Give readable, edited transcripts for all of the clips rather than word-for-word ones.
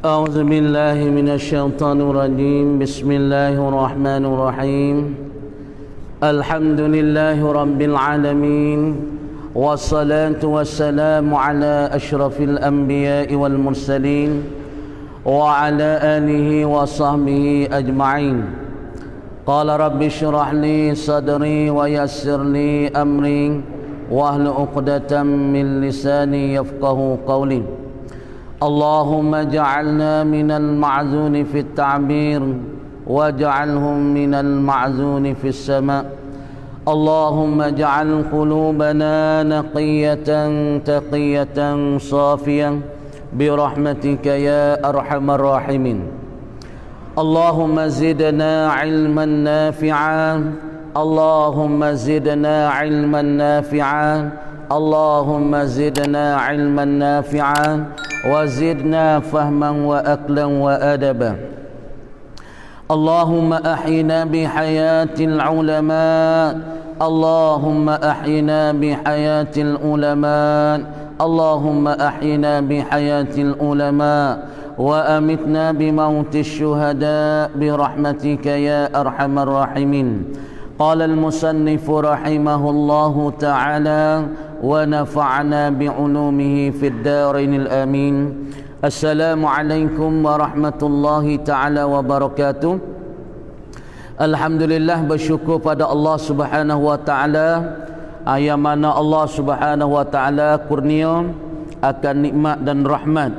أعوذ بالله من الشيطان الرجيم. بسم الله الرحمن الرحيم. الحمد لله رب العالمين، والصلاة والسلام على أشرف الأنبياء والمرسلين وعلى آله وصحبه أجمعين. قال رب اشرح لي صدري ويسر لي أمري واحلل عقدة من لساني يفقه قولي. اللهم اجعلنا من المعزون في التعبير واجعلهم من المعزون في السماء. اللهم اجعل قلوبنا نقية تقية صافية برحمتك يا أرحم الراحمين. اللهم زدنا علما نافعا، اللهم زدنا علما نافعا، اللهم زدنا علما نافعا، وزدنا فهما وأكلا وأدبا. اللهم أحينا بحياة العلماء، اللهم أحينا بحياة العلماء، اللهم أحينا بحياة العلماء، وأمتنا بموت الشهداء برحمتك يا أرحم الراحمين. قال المصنف رحمه الله تعالى ونفعنا بعلومه في الدارين الآمين. السلام عليكم ورحمة الله تعالى وبركاته. Alhamdulillah, bersyukur pada Allah Subhanahu wa taala yang mana Allah Subhanahu wa taala kurnia akan nikmat dan rahmat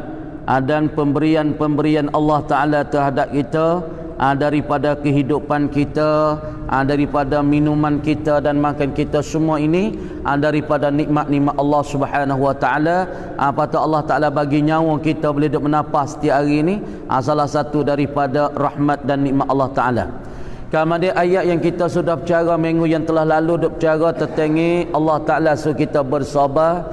dan pemberian-pemberian Allah taala terhadap kita, daripada kehidupan kita, daripada minuman kita dan makan kita, semua ini daripada nikmat-nikmat Allah Subhanahu wa taala. Patut Allah taala bagi nyawa kita boleh duk menapas setiap hari ini, salah satu daripada rahmat dan nikmat Allah taala. Kemudian ayat yang kita sudah bercara minggu yang telah lalu duk bercara tentang Allah taala suruh kita bersabar,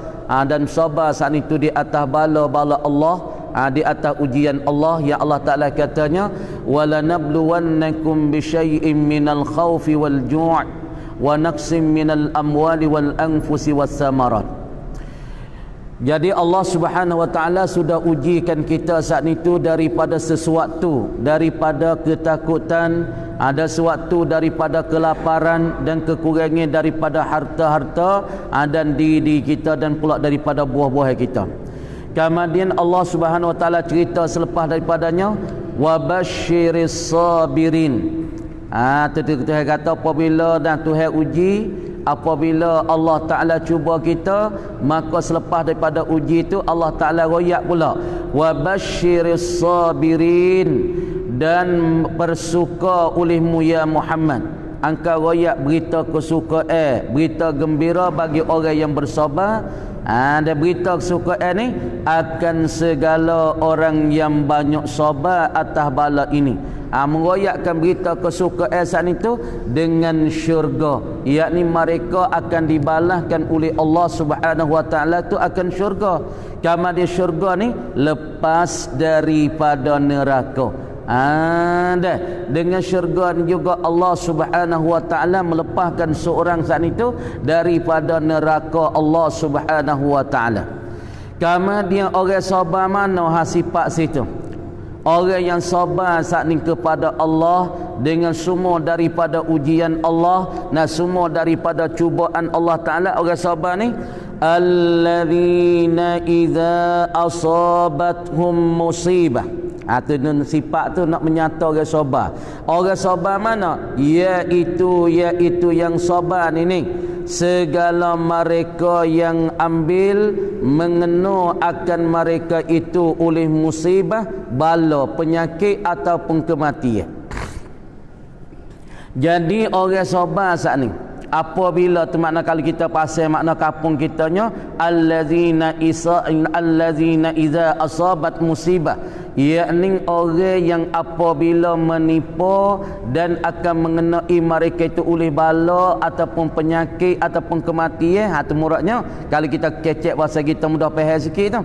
dan sabar saat itu di atas bala-bala Allah, di atas ujian Allah. Ya Allah Ta'ala katanya, walanabluwannakum bisyai'in minal khawfi wal ju' wa naqsim minal amwali wal anfusi was samarat. Jadi Allah Subhanahu wa taala sudah ujikan kita saat itu daripada sesuatu, daripada ketakutan, ada sesuatu daripada kelaparan dan kekurangan daripada harta-harta, dan diri kita dan pula daripada buah-buah kita. Kemudian Allah Subhanahu wa taala cerita selepas daripadanya, wabasyiris sabirin. Tuhan kata apabila dah Tuhan uji, apabila Allah Ta'ala cuba kita, maka selepas daripada uji itu Allah Ta'ala royak pula, wabasyiris sabirin, dan bersuka olehmu ya Muhammad, engkau royak berita kesukaan, berita gembira bagi orang yang bersabar. Dan berita kesukaan ni akan segala orang yang banyak sabar atas bala ini. Meroyakkan berita kesukaan saat itu dengan syurga, yakni mereka akan dibalaskan oleh Allah Subhanahu wa taala tu akan syurga. Kemudian syurga ni lepas daripada neraka. Dengan syurga juga Allah Subhanahu wa taala melepaskan seorang saat itu daripada neraka Allah Subhanahu wa taala. Kemudian orang sabar mana sifat situ? Orang yang sabar saat ini kepada Allah dengan semua daripada ujian Allah dan semua daripada cubaan Allah Ta'ala, orang sabar ni alladzina idza asabathum musibah. Tu sifat tu nak menyata orang sabar. Orang sabar mana? Iaitu yang sabar ini, segala mereka yang ambil mengena akan mereka itu oleh musibah, bala, penyakit ataupun kematian. Jadi orang sabar saat ni, apabila tu makna kalau kita pasal makna kampung kitanya, allazina iza asabat musibah, yakni orang yang apabila menipu dan akan mengenai mereka itu oleh bala ataupun penyakit ataupun kematian. Itu muradnya kalau kita kecek bahasa kita mudah faham sikit tu.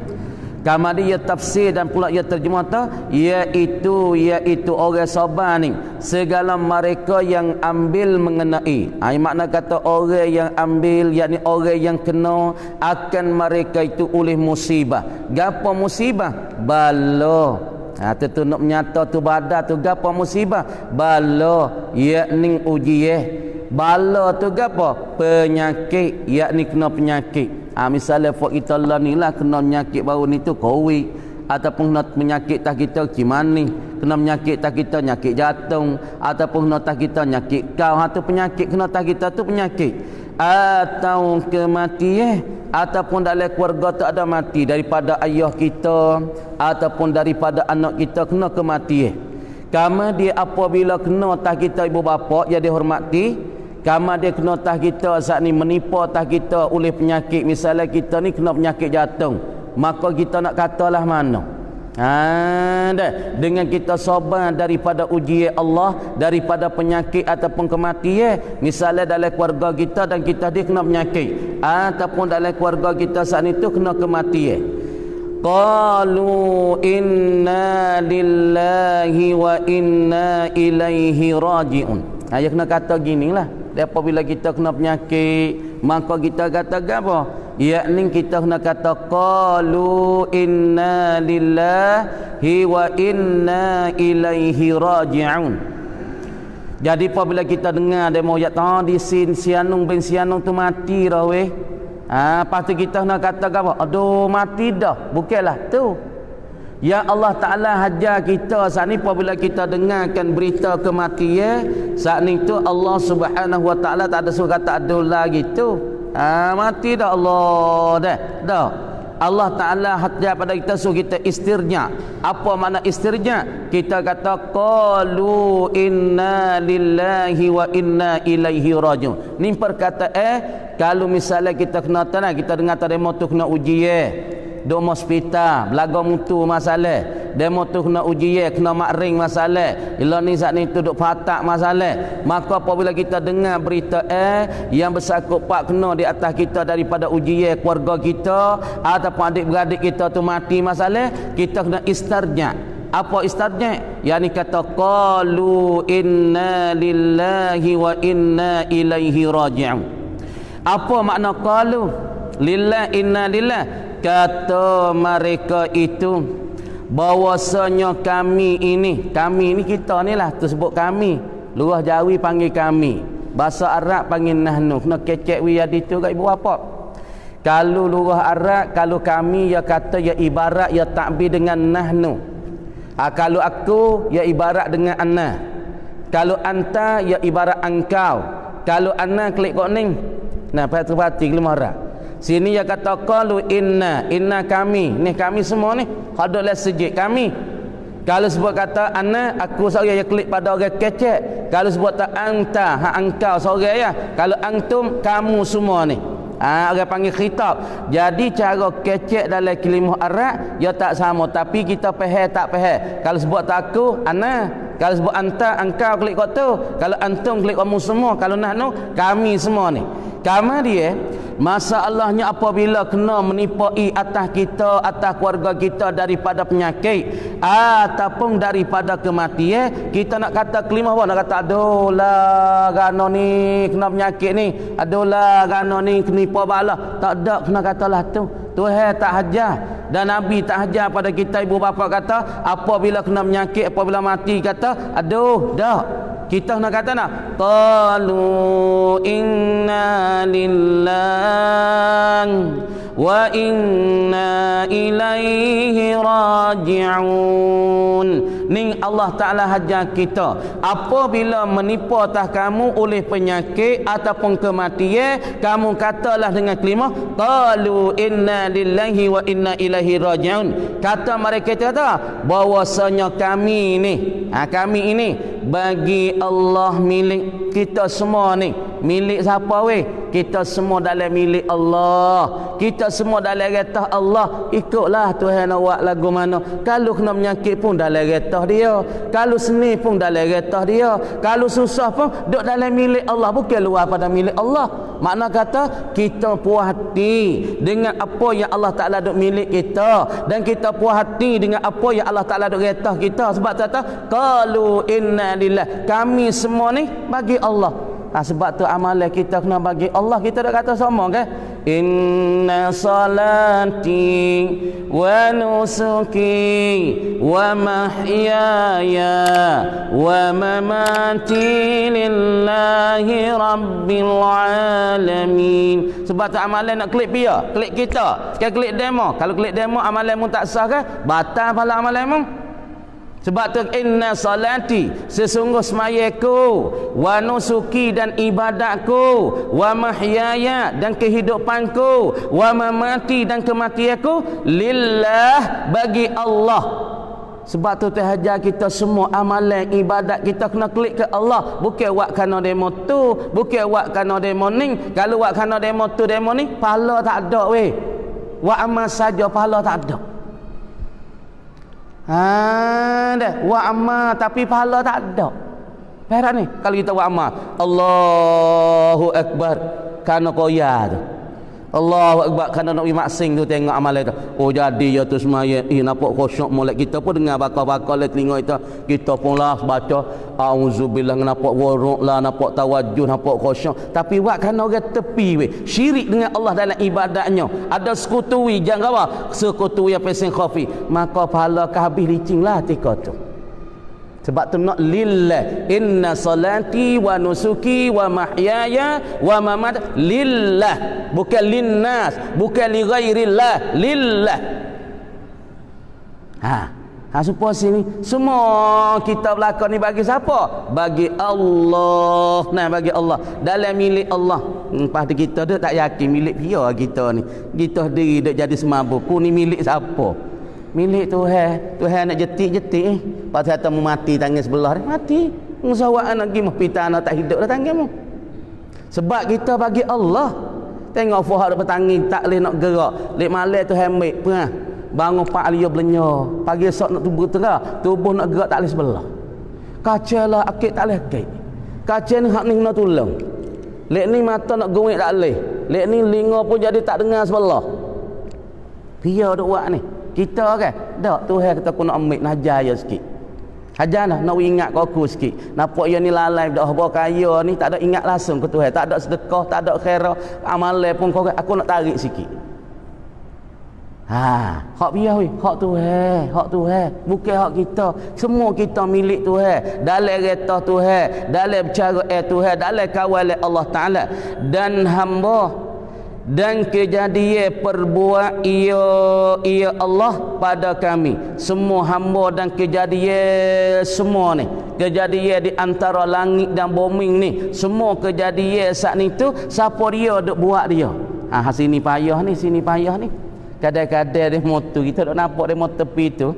Kemudian ia tafsir dan pula ia terjemah tu, iaitu orang sabar ni segala mereka yang ambil mengenai. Makna kata orang yang ambil, yakni orang yang kena akan mereka itu oleh musibah. Gapo musibah? Bala. tu nak menyata tu badal tu gapo musibah bala yakni ujiah bala tu gapo penyakit yakni kena penyakit. Misalnya fok kita lah ni lah kena penyakit baru ni tu covid ataupun kena penyakit tak kita cimani, kena penyakit tak kita nyakit jantung ataupun kena tak kita nyakit kau tu penyakit kena tak kita tu penyakit atau kematian ataupun dalam keluarga tak ada mati daripada ayah kita ataupun daripada anak kita kena kematian. Kama dia apabila kena tak kita ibu bapa jadi hormati, kama dia kena tak kita saat ni menipu tak kita oleh penyakit, misalnya kita ni kena penyakit jantung, maka kita nak katalah mana dengan kita sabar daripada ujian Allah, daripada penyakit ataupun kematian, misalnya dalam keluarga kita dan kita dia kena penyakit ataupun dalam keluarga kita saat itu kena kematian. Qalu inna lillahi wa inna ilaihi raji'un. Dia kena kata ginilah. Apabila kita kena penyakit, maka kita kata apa? Yakni kita kena kata qalu inna lillahi wa inna ilaihi raji'un. Jadi apabila kita dengar demo ya di sianung bin sianung tu mati dah weh. Lepas tu kita nak kata apa? Aduh mati dah. Bukanlah tu. Ya Allah Ta'ala hajar kita saat ni apabila kita dengarkan berita kematian, saat ni tu Allah Subhanahu Wa Ta'ala tak ada suruh kata aduh lagi tu. Mati dah Allah dah. Allah Ta'ala hajar pada kita suruh kita istirja. Apa makna istirja? Kita kata qalu inna lillahi wa inna ilaihi raji'un. Ni perkataan kalau misalnya kita kena tanah, kita dengar demo tu kena ujian dom hospital belaga mutu masalah, demo tu kena ujian kena makring masalah, ila ni saat ni tu duk patak masalah, maka apabila kita dengar berita yang bersangkut pak kena di atas kita daripada ujian keluarga kita ataupun adik-beradik kita tu mati masalah, kita kena istarja. Apa istarja? Yani kata qalu inna lillahi wa inna ilaihi raji'un. Apa makna qalu lillah inna lillah? Kata mereka itu bahwasanya kami ini kita ni lah tu sebut kami, luah Jawi panggil kami, bahasa Arab panggil nahnu, kena kecek wiyadi tu kat ibu bapa. Kalau luah Arab, kalau kami ya kata ya ibarat ya takbir dengan nahnu. Kalau aku ya ibarat dengan anna, kalau anta ya ibarat engkau, kalau anna klik kok ning. Nah perhati kelimah Arab. Sini dia kata qalu inna kami, ni kami semua ni hadallah sejid kami. Kalau sebut kata ana, aku seorang yang klik pada orang kecek. Kalau sebut tak anta, engkau seorang ya. Kalau antum, kamu semua ni. Orang panggil khitab. Jadi cara kecek dalam kalimah Arab ya tak sama, tapi kita faham tak faham. Kalau sebut tak aku, ana. Kalau sebut anta, engkau klik kat tu. Kalau antum klik kamu semua. Kalau nahnu, kami semua ni. Kama dia masalahnya apabila kena menipai atas kita, atas keluarga kita daripada penyakit ataupun daripada kematian, kita nak kata kelimah apa? Nak kata aduh lah gano ni kena penyakit ni, aduh lah gano ni kenipu bala. Tak ada kena katalah tu. Tuhan tak hajar dan Nabi tak hajar pada kita. Ibu bapa kata apabila kena penyakit, apabila mati kata aduh dah. Kita nak kata nak qalu inna lillahi wa inna ilaihi raji'un. Ning Allah Ta'ala hajar kita apabila menipu atas kamu oleh penyakit ataupun kematian, kamu katalah dengan kalimah qalu inna lillahi wa inna ilaihi raji'un. Kata mereka kata bahwasanya kami ini bagi Allah milik kita semua ni. Milik siapa weh? Kita semua dalam milik Allah. Kita semua dalam retah Allah. Ikutlah Tuhan awak lagu mana. Kalau kena menyakit pun dalam retah dia. Kalau seni pun dalam retah dia. Kalau susah pun duduk dalam milik Allah, bukan luar pada milik Allah. Makna kata kita puas hati dengan apa yang Allah Ta'ala duk milik kita, dan kita puas hati dengan apa yang Allah Ta'ala duk retah kita. Sebab kata qalu inna lillah, kami semua ni bagi Allah. Sebab tu amalan kita kena bagi Allah. Kita dah kata sama kan? inna salati wa nusuki wa mahyaya wa mamati lillahi rabbil alamin. Sebab tu amalan nak klik dia, klik kita, sekarang klik demo. Kalau klik demo amalanmu tak sah ke? Batal pala amalanmu. Sebab tu inna salati, sesungguh semayaku, wa nusuki dan ibadatku, wa mahyaya dan kehidupanku, wa mamati dan kematianku lillah, bagi Allah. Sebab tu terhajar kita semua amalan ibadat kita kena klik ke Allah. Bukan buat kerana demo tu, bukan buat kerana demo ni. Kalau buat kerana demo tu demo ni, pahala tak ada weh. Buat amal saja pahala tak ada. Dah buat amal tapi pahala tak ada. Perak ni kalau kita buat amal Allahu Akbar kerana koya tu, Allahu Akbar kerana nak pergi maksing tu, tengok amalan tu. Oh jadi ya tu semaya nampak khusyuk molek kita pun dengar bakal-bakal le telinga kita pun lah baca auzubillah, nampak wuruk lah, nampak tawajjuh, nampak khusyuk, tapi buat kerana orang tepi weh, syirik dengan Allah dalam ibadatnya, ada sekutui, jangan apa sekutui yang pesing khafi, maka pahala ke habis licin lah tika tu. Sebab tu nak lillah, inna salati wa nusuki wa mahyaya wa mamati lillah, bukan linnas, bukan li ghairillah, lillah. Supaya sini semua kita belakang ni bagi siapa? Bagi Allah. Nah, bagi Allah, dalam milik Allah. Lepas tu kita dah tak yakin milik dia kita ni. Kita sendiri dah jadi semabuk. Ni milik siapa? Milik Tuhan. Tuhan nak jetik-jetik lepas tu kata mu mati tangan sebelah ni, mati. Musawak anak gimah pita anak tak hidup dah tanganmu. Sebab kita bagi Allah. Tengok fuhar depan tangan tak boleh nak gerak. Lek malam tu ambil pernah bangun 4 alia belenya. Pagi esok nak tubuh tengah, tubuh nak gerak tak boleh sebelah. Kaca lah akik tak boleh akik. Kaca ni hak ni kena tolong. Lek ni mata nak gowek tak boleh. Lek ni linga pun jadi tak dengar sebelah. Dia duk buat ni. Kita kan tak, Tuhan kita kena ambil najar ya sikit. Hajar nak ingat ke aku sikit. Nampak yang ni lalai dah bawa kaya ni tak ada ingat langsung ke Tuhan, tak ada sedekah, tak ada khairah, amalan pun aku nak tarik sikit. Hak biar weh, hak Tuhan, bukan hak kita. Semua kita milik Tuhan. Dalam kereta Tuhan, dalam bercara Tuhan, dalam kawal Allah Taala, dan hamba dan kejadian perbuat ia Allah pada kami semua hamba, dan kejadian semua ni, kejadian di antara langit dan bumi ni, semua kejadian saat ni tu siapa dia duk buat dia. Sini payah ni, sini payah ni. Kadang-kadang dia motor kita duk nampak dia motor tepi tu,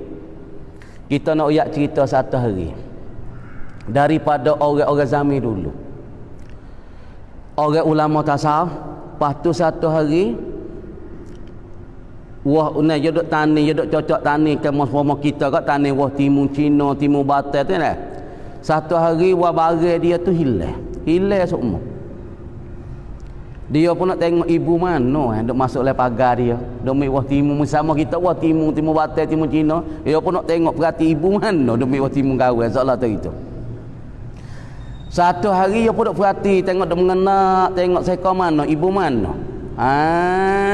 kita nak uyak cerita satu hari daripada orang-orang zaman dulu, orang ulama tasawuf. Lepas tu satu hari wah unai dia duk tani, dia duk cocok tani ke mas-mas kita kat tani wah timur Cina, timur Barat tu lah. Satu hari wah barang dia tu hilang semua. Dia pun nak tengok ibu mana yang duk masuk le pagar dia. Demi wah timur sama kita wah timur Barat, timur Cina. Dia pun nak tengok perhati ibu mana demi wah timur kawan seolah tu itu. Satu hari dia pun duk perhati, tengok dia mengenak, tengok seekor mana, ibu mana.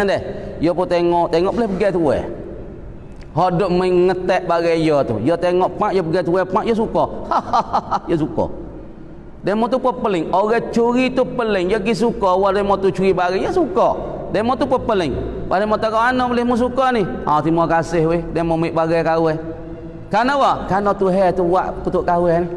Deh. Dia pun tengok boleh pergi tu eh. Hak duk mengetek barang dia tu. Dia tengok pak dia pergi tu eh, pak dia suka. Dia suka. Demo tu pun peling. Orang curi tu peling, dia pergi suka awal demo tu curi barang, dia suka. Demo tu pun peling. Pada demo tak ana boleh mu suka ni. Terima kasih weh, demo mik barang kawan. Karena apa? Karena Tuhan tu buat untuk kawan ni.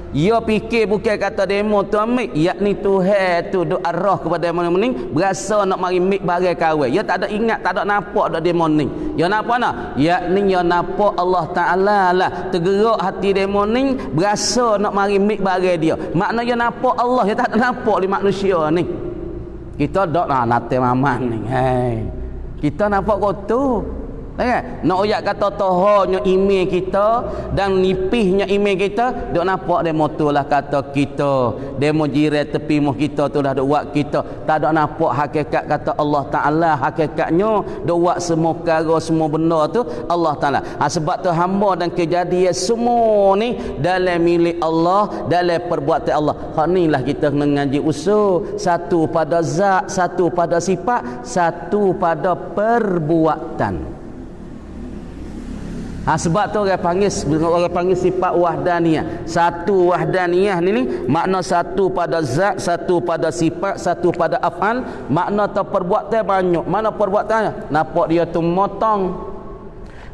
Dia fikir bukan kata demo tu ambil, yakni Tuhan tu duk arah kepada demo ni berasa nak mari mik barang kawan. Dia tak ada ingat, tak ada nampak dak demo ni. Dia nampak nak? Yakni dia nampak Allah Taala lah tergerak hati demo ni, berasa nak mari mik barang dia. Makna dia nampak Allah, dia tak ada nampak di manusia ni. Kita dak nate maman ni. Kita nampak kau tu. Kan? Nak oyak kata tohonya email kita dan nipihnya email kita, dok nampak demo tu lah kata kita, demo jiran tepi muh kita tu dah dok buat kita. Tak ada nampak hakikat kata Allah Taala, hakikatnya dok buat semua perkara semua benda tu Allah Taala. Sebab tu hamba dan kejadian semua ni dalam milik Allah, dalam perbuatan Allah. Hak nilah kita kena ngaji usul, satu pada zat, satu pada sifat, satu pada perbuatan. Sebab tu orang panggil sifat wahdaniyah. Satu wahdaniyah ni makna satu pada zat, satu pada sifat, satu pada af'al. Makna tu perbuatan banyak. Mana perbuatannya? Nampak dia tu motong,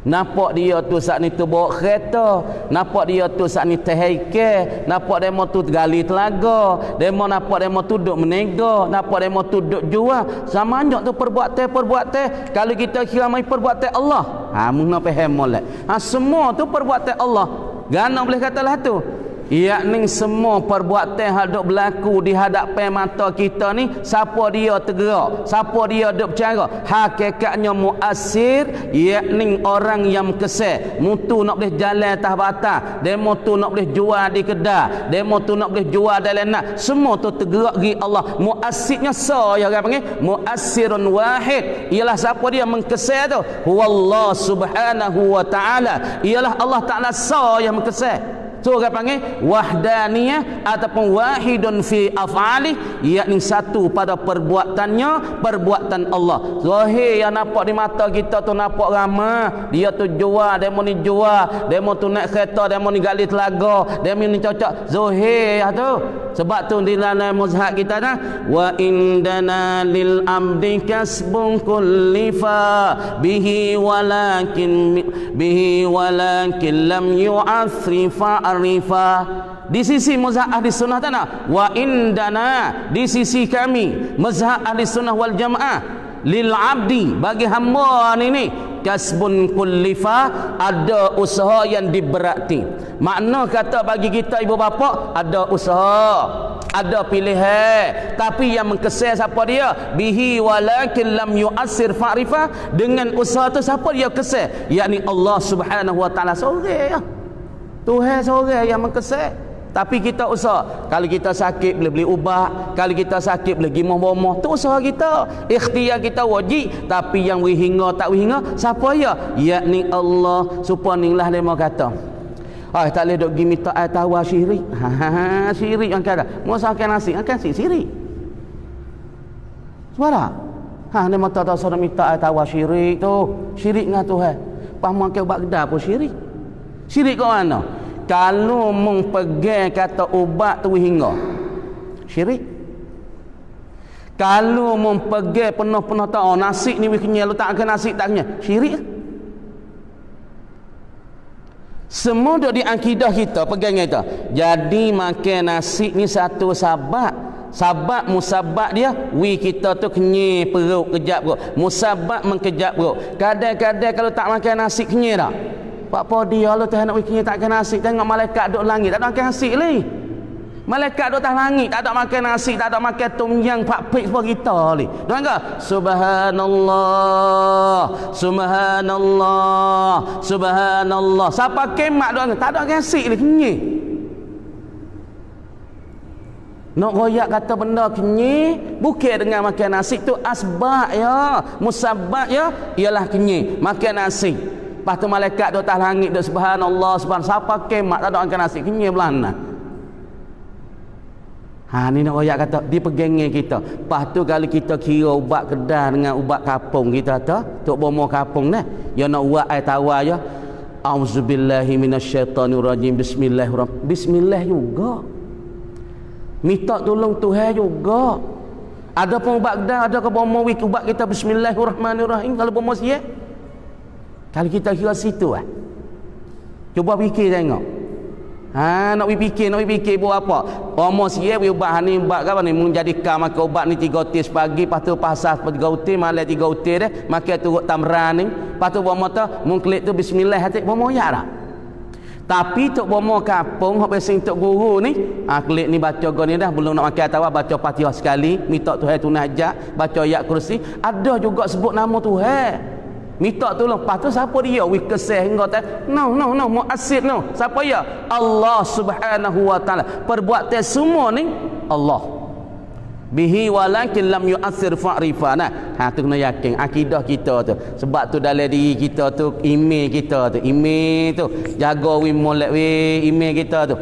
nampak dia tu saat ni tu bawa kereta, nampak dia tu saat ni terheikel, nampak demo tu gali telaga, nampak demo tu duduk menega, nampak demo tu duduk jual. Sama banyak tu perbuatan. Kalau kita kira mai perbuatan Allah, mungkin faham molek. Semua tu perbuatan Allah. Gana boleh katalah tu. Yakni semua perbuatan yang duk berlaku di hadapan mata kita ni, siapa dia tergerak, siapa dia duk bercara, hakikatnya muasir, yakni orang yang kesal. Mutu nak boleh jalan atas batas, demo tu nak boleh jual di kedai, demo tu nak boleh jual dalam nak, semua tu tergerak gi Allah. Muasirnya saya orang panggil muasirun wahid, ialah siapa dia mengkesal tu, huwallah subhanahu wa ta'ala, ialah Allah Ta'ala yang mengkesal. Tu orang panggil wahdaniyah ataupun wahidun fi af'ali, yakni satu pada perbuatannya, perbuatan Allah. Zahir yang nampak di mata kita tu nampak ramah, dia tu jual, demo ni jual, demo tu naik kereta, demo ni gali telaga, demo ni cocok. Zahir tu. Sebab tu di dalam mazhab kita dah, wa indana lil abdi kasbun kullifa bihi walakin lam yu'athrifa arifa. Di sisi mazhab ahli sunnah tanah, wa indana, di sisi kami mazhab ahli sunnah wal jamaah, lil abdi, bagi hamba ni kasbun kullifa, ada usaha yang diberati. Makna kata bagi kita ibu bapa, ada usaha, ada pilihan, tapi yang mengkesal siapa dia? Bihi walakin lam yu'assir fa'rifa, dengan usaha tu siapa dia kesal? Yakni Allah Subhanahu wa taala seorang. Tuhan seorang yang mengkesal. Tapi kita usaha. Kalau kita sakit boleh beli ubat, kalau kita sakit boleh pergi moh-moh, tu usaha kita. Ikhtiar kita wajib, tapi yang wihinga tak wihinga siapa ya? Yakni Allah. Supaya dia mau kata, tak boleh duk pergi minta air tawar syirik. Syirik yang kata, masa akan nasi, akan syirik. Suara. Dia mau tahu suara minta air tawar syirik tu. Syirik dengan Tuhan. Paham ke ubat kedai pun syirik. Syirik kat mana? Kalau mempegang kata ubat tu hingga syirik. Kalau mempegang penuh-penuh tahu nasi ni kenyal, tak akan nasi tak kenyal, syirik. Semua duk di akidah kita, pegang kita. Jadi makan nasi ni satu sabab musabab dia, kita tu kenyal perut, kejap perut. Musabab mengkejap perut. Kadang-kadang kalau tak makan nasi kenyal tak? Apa dia Allah Tuhan nak bikin tak makan nasi, tengok malaikat duduk langit tak ada makan nasi ni. Malaikat duduk atas langit tak ada makan nasi, tak ada makan tom yang pak pik sebab kita ni. Dengar ke? Subhanallah, subhanallah, subhanallah. Siapa kemak doa tak ada makan nasi ni kenyik. Nak royak kata benda kenyik bukan dengan makan nasi tu asbab ya, musabab ya, ialah kenyik makan nasi. Lepas tu malaikat duduk atas langit duduk subhanallah, subhanallah. Siapa kemak tak ada makan nasi kenyik belana. Ni nak royak kata dia pegangnya kita. Lepas tu kalau kita kira ubat kedai dengan ubat kapung kita tu, tok bomo kapung ni, ya nak ubat air tawar ya. Auzubillahi minasyaitonirrajim. Bismillahirrahmanirrahim. Bismillah juga. Minta tolong Tuhan juga. Ada pun ubat kedai, ada ke bomo ubat kita bismillahirrahmanirrahim kalau bomo siap. Kalau kita kira situ cuba fikir tengok. Nak fikir buat apa? Bomo siap ubat ni ubat apa ni menjadikan maka ubat ni 3 utir pagi, lepas tu pasal 3 utir, malam 3 utir dah, makan turut tamran ni. Lepas tu bomo tu mengklik tu bismillah hati bomo ya dah. Tapi tok bomo kapung hok pesing tok guru ni, klik ni baca go ni dah belum nak makan tawa baca Fatihah sekali, minta Tuhan tu najat, baca ayat kursi, ada juga sebut nama Tuhan. minta tolong. Lepas tu siapa dia? Wih keseh hingga tak. No, muassid no. Siapa dia? Allah Subhanahu wa taala. Perbuatan semua ni Allah. Bihi walakin lam yu'athir fa'rifana. Tu kena yakin akidah kita tu. Sebab tu dalam diri kita tu, email kita tu, email tu jaga molek email kita tu.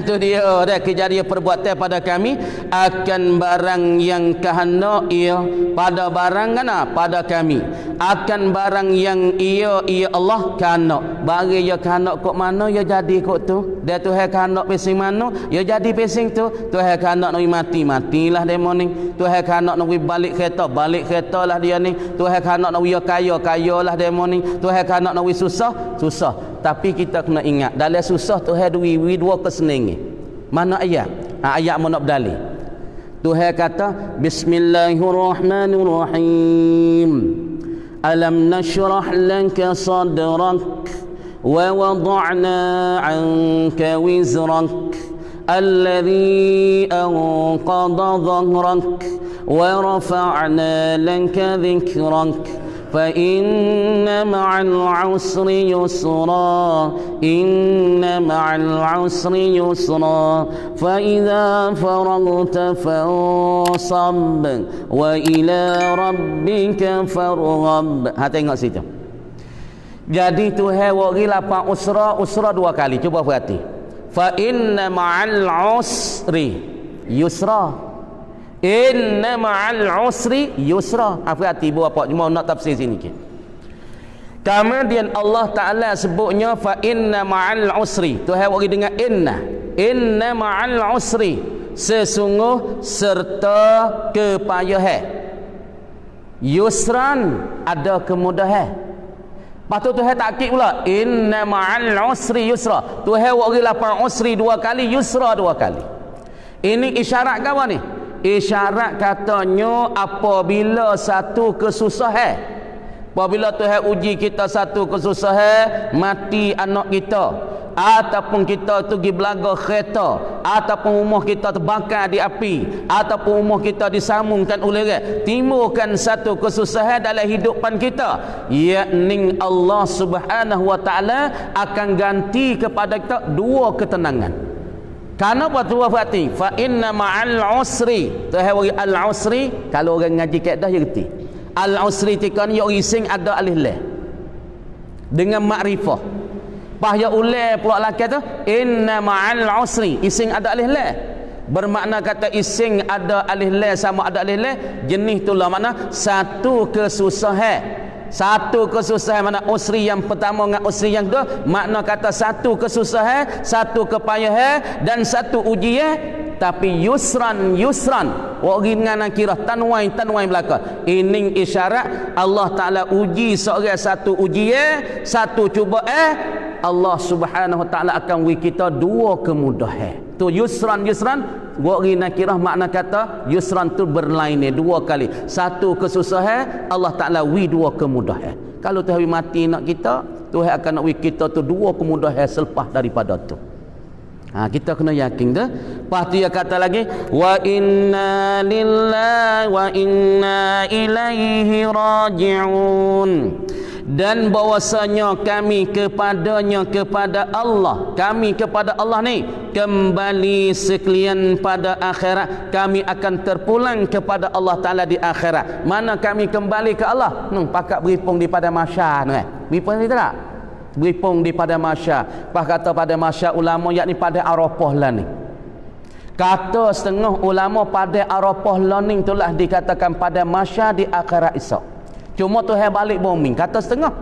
Tu dia dah kejadian perbuatan pada kami akan barang yang kehendak ia pada barang kana pada kami akan barang yang ia Allah kehendak bagi ia kehendak kok mana ia jadi kok tu dia Tuhan kehendak pesing mana ia jadi pesing tu Tuhan kehendak nak matilah demo ni Tuhan kehendak nak balik kereta lah dia ni Tuhan kehendak nak ia kaya lah demo ni Tuhan kehendak nak susah tapi kita kena ingat dalam susah Tuhan dua kesenangan. Mana ayat? Ayat mana berdalil? Tuhan kata Bismillahirrahmanirrahim. Alam nashrah laka sadrak wa wada'na 'anka wizrak alladhi anqadha dhahrak wa rafa'na laka dhikrak فإن مع العسر يسرا إن مع العسر يسرا فإذا فرغت فانصب وإلى ربك فارغب. Tengok situ. Jadi Tuhan wari lapang usra dua kali. Cuba perhati. Fa inna ma'al usri yusra. Inna ma'al usri yusra. Apa arti ibu bapa cuma nak tafsir sini ke. Kemudian Allah Taala sebutnya fa inna ma'al usri. Tuhan bagi dengan inna ma'al usri sesungguh serta kepayahan. Yusran ada kemudahan. Lepas tu Tuhan takkid pula inna ma'al usri yusra. Tuhan bagi lapang usri dua kali, yusra dua kali. Ini isyarat ke apa ni? Isyarat katanya apabila satu kesusahan, apabila Tuhan uji kita satu kesusahan, mati anak kita ataupun kita tu pergi belaga kereta ataupun rumah kita terbakar di api ataupun rumah kita disambungkan ular, timbulkan satu kesusahan dalam hidupan kita, yakni Allah Subhanahu wa taala akan ganti kepada kita dua ketenangan. Kenapa tu berarti fa inna ma'al usri. Tuhan bagi al usri, kalau orang ngaji kaedah dia reti. Al usri tikan ya ising ada alif lam dengan makrifah. Pas ya ulai pula laki tu inna ma'al usri, ising ada alif lam. Bermakna kata ising ada alif lam sama ada alif lam, jenis tu lah mana satu kesusahan. Satu kesusahan mana usri yang pertama dengan usri yang kedua, makna kata satu kesusahan, satu kepayahan dan satu ujian, tapi yusran wagi dengan nakirah tanwai belaka. Ini isyarat Allah Taala uji seorang satu ujian, satu cubaan, Allah Subhanahu wa taala akan beri kita dua kemudahan. Tu yusran wagi nakirah makna kata yusran tu berlainan dua kali. Satu kesusahan Allah Taala beri dua kemudahan. Kalau Tuhan mati nak kita, Tuhan akan nak beri kita tu dua kemudahan selepas daripada tu. Kita kena yakin dah. Lepas tu dia kata lagi wa inna lillahi wa inna ilaihi raji'un. Dan bahwasanya kami kepada Allah, kami kepada Allah ni kembali sekalian pada akhirat, kami akan terpulang kepada Allah Taala di akhirat. Mana kami kembali ke Allah? Pakat beripung di pada masyar beripung tak? Beripung di pada masyar. Pas kata pada masyar ulama yakni pada Arafah lah ni. Kata setengah ulama pada Arafah lah ni itulah dikatakan pada masyar di akhirat esok. Cuma Tuhan balik bumi kata setengah.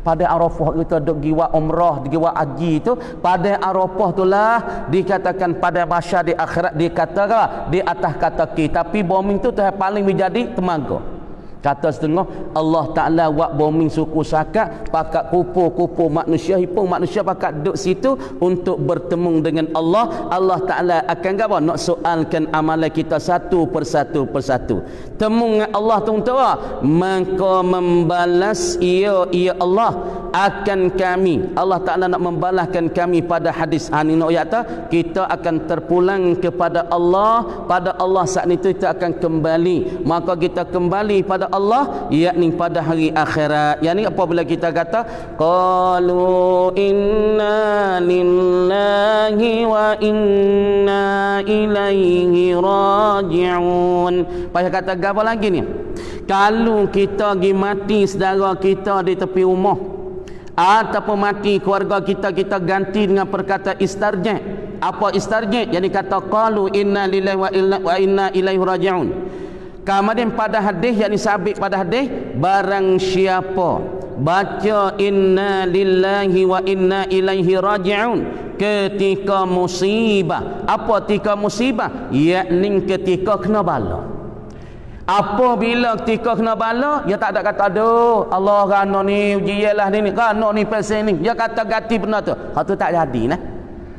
Pada Arafah kita duk giwa umrah, giwa haji tu, pada Arafah itulah dikatakan pada masyar di akhirat, dikatakan di atas kata ki, tapi bumi tu Tuhan paling menjadi temaga. Kata setengah Allah Ta'ala buat bumi suku sakat pakat kupu-kupu manusia, hipung manusia pakat duduk situ untuk bertemu dengan Allah. Allah Ta'ala akan apa? Nak soalkan amalan kita satu persatu. Temu dengan Allah tu maka membalas ia Allah akan kami, Allah Ta'ala nak membalaskan kami pada hadis ini ayat kita akan terpulang kepada Allah, pada Allah saat itu kita akan kembali, maka kita kembali pada Allah yakni pada hari akhirat. Yani apabila kita kata qalu inna lillahi wa inna ilaihi raji'un, payah kata apa lagi ni, kalau kita pergi mati saudara kita di tepi rumah ataupun mati keluarga kita, kita ganti dengan perkataan istarji'. Apa istarji'? Jadi kata qalu inna lillahi wa inna ilaihi raji'un. Kemudian pada hadis, yakni sabit pada hadis, barang siapa baca inna lillahi wa inna ilaihi raji'un ketika musibah. Apa ketika musibah? Yakni ketika kena bala. Apabila ketika kena bala, dia tak ada kata aduh Allah rana ni ujianlah ni rana ni pasal ni, dia kata ganti benda tu. Hak tu tak jadi nah.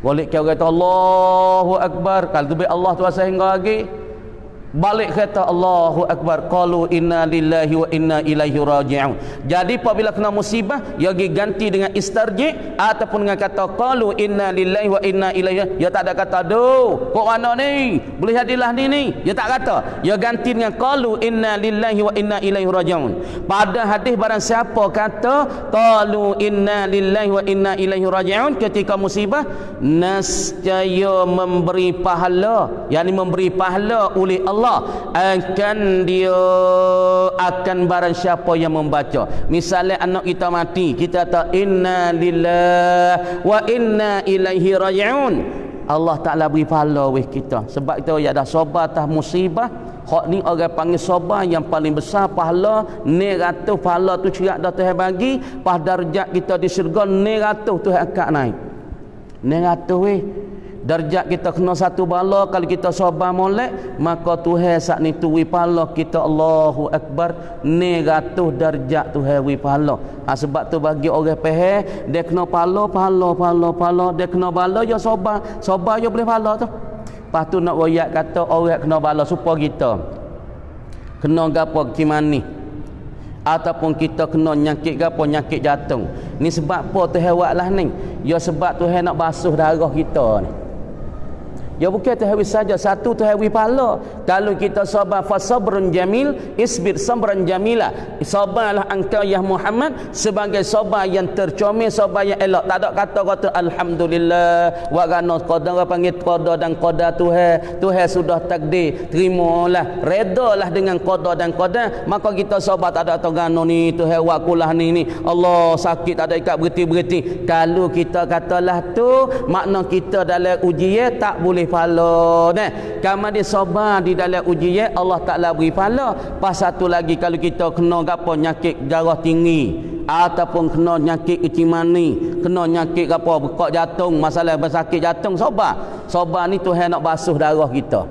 Boleh kau kata Allahu akbar, kalau tu baik Allah tu sehingga lagi balik kata Allahu akbar, qalu inna lillahi wa inna ilaihi raji'un. Jadi apabila kena musibah dia ganti dengan istarji' ataupun dengan kata qalu inna lillahi wa inna ilaihi, dia tak ada kata aduh kok mana ni boleh jadilah ni, dia tak kata, dia ganti dengan qalu inna lillahi wa inna ilaihi raji'un. Pada hadis barang siapa kata qalu inna lillahi wa inna ilaihi raji'un ketika musibah, nescaya memberi pahala, yakni memberi pahala oleh Allah akan dia akan barang siapa yang membaca. Misalnya anak kita mati, kita kata inna lillahi wa inna ilaihi raji'un, Allah Ta'ala beri pahala weh kita. Sebab kita ada sabar atas musibah. Hak ni orang panggil sabar yang paling besar pahala, ni ratus pahala tu cerak dah Tuhan bagi, pas darjat kita di syurga ni ratus Tuhan akak naik. Ni ratus weh. Darjat kita kena satu bala, kalau kita sabar molek, maka Tuhan saat ni tu wi pahala kita Allahu akbar, ni ratus darjat Tuhan wi pahala. Sebab tu bagi orang faham dia kena pahala, dia kena bala dia sabar dia boleh pahala tu. Lepas tu nak royak kata orang kena bala supaya kita kena gapo kimani ataupun kita kena nyakit gapo, nyakit jantung. Ni sebab apa Tuhan buatlah ni? Ya sebab Tuhan nak basuh darah kita ni. Ya bukan Tuhan saja, satu Tuhan pahala. Kalau kita sabar, fasabrun jamil, isbir sabran jamila. Sabarlah engkau ya Muhammad sebagai sabar yang tercomel, sabar yang elok. Tak ada kata alhamdulillah wa gana qadar, panggil qada dan qada Tuhan. Tuhan sudah takdir, terimalah, redalah dengan qada dan qada. Maka kita sabar, tak ada togano ni Tuhan wakulah ni Allah sakit, tak ada ikat berhenti. Kalau kita katalah tu, makna kita dalam ujian tak boleh pahala nah. Kemudian sabar di dalam ujian Allah Ta'ala beri pahala. Pas satu lagi, kalau kita kena gapo nyakit darah tinggi ataupun kena nyakit kecimani, kena nyakit gapo bekak jantung, masalah bersakit jantung, sabar ni Tuhan nak basuh darah kita.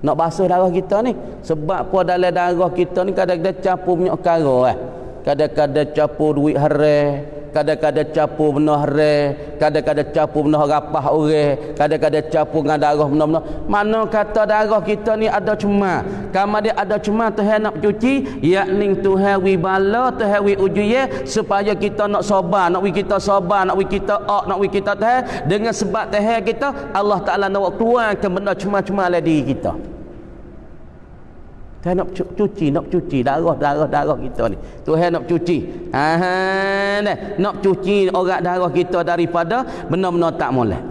Nak basuh darah kita ni sebab apa dalam darah kita ni kadang-kadang campur minyak perkara kadang-kadang campur duit haram, kadang-kadang campur benda haram, kadang-kadang campur benda rapah orang, kadang-kadang campur dengan darah benda-benda. Mana kata darah kita ni ada cuma, kemudian ada cuma Tuhan nak cuci, yakni Tuhan wi bala, Tuhan wi ujian supaya kita nak sabar, nak wi kita sabar, nak wi kita nak wi kita Tuhan. Dengan sebab Tuhan kita, Allah Ta'ala nak keluarkan benda cuma-cuma dalam diri kita. Tuhan nak cuci darah kita ni. Tuhan nak cuci. Nak cuci orang darah kita daripada benda-benda tak molek.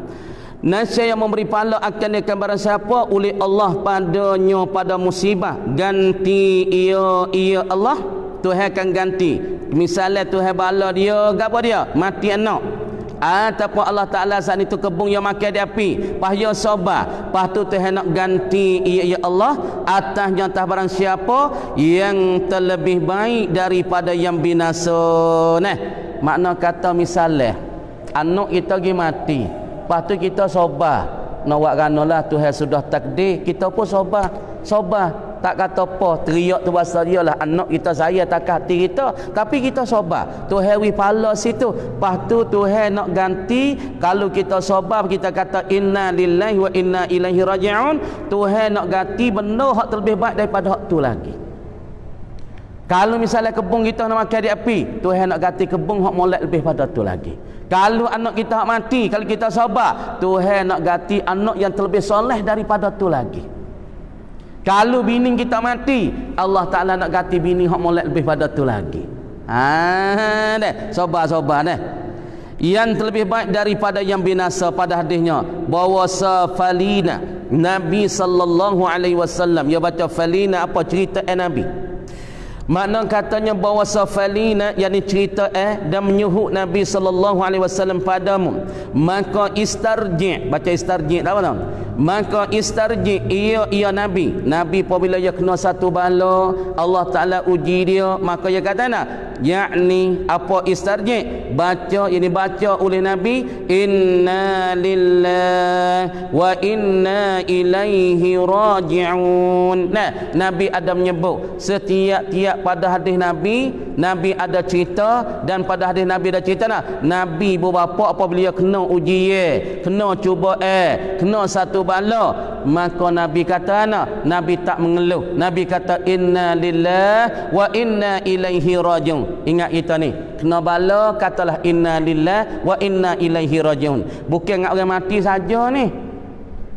Nasi yang memberi pahala akan dia barang siapa oleh Allah padanya pada musibah, ganti ia Allah, Tuhan akan ganti. Misalnya Tuhan bala dia, gapo dia? Mati anak. Ataupun Allah Ta'ala saat itu kebun yang makan di api, pas dia sabar, pas tu Tuhan nak ganti ya Allah atas barang siapa yang terlebih baik daripada yang binasa. Nah, makna kata misalnya anak kita pergi mati, pas tu kita sabar, nak buat ganalah Tuhan sudah takdir, kita pun sabar, tak kata apa, teriak tu bahasa dia lah, anak kita saya tak hati kita, tapi kita sabar. Tuhan wi pahala situ. Lepas tu Tuhan nak ganti, kalau kita sabar kita kata inna lillahi wa inna ilaihi raji'un, Tuhan nak ganti benda hak terlebih baik daripada hak tu lagi. Kalau misalnya kebun kita nak makan di api, Tuhan nak ganti kebun hak molek lebih pada tu lagi. Kalau anak kita hak mati, kalau kita sabar, Tuhan nak ganti anak yang terlebih soleh daripada tu lagi. Kalau bini kita mati, Allah Ta'ala nak ganti bini hak molek lebih pada tu lagi. Deh, sabar-sabar deh. Yang terlebih baik daripada yang binasa pada hadisnya, bahawa falina Nabi sallallahu alaihi wasallam, dia baca falina apa cerita Nabi. Makna katanya bahawa falina, yakni cerita dan menyuhuk Nabi sallallahu alaihi wasallam padamu, maka istarji, baca istarji tak apa? Maka istarji, ia Nabi apabila dia kena satu bala, Allah Taala uji dia, maka dia kata nak, yakni apa istarji, baca, ini baca oleh Nabi, inna lillahi wa inna ilaihi raji'un. Nah, Nabi ada menyebut setiap pada hadis Nabi ada cerita, dan pada hadis Nabi ada cerita nak, Nabi berbapa apabila kena uji, kena cuba, kena satu bala, maka Nabi kata nak, Nabi tak mengeluh. Nabi kata inna lillahi wa inna ilaihi raji'un. Ingat kita ni, kena bala katalah inna lillahi wa inna ilaihi raji'un. Bukan ingat orang mati saja ni.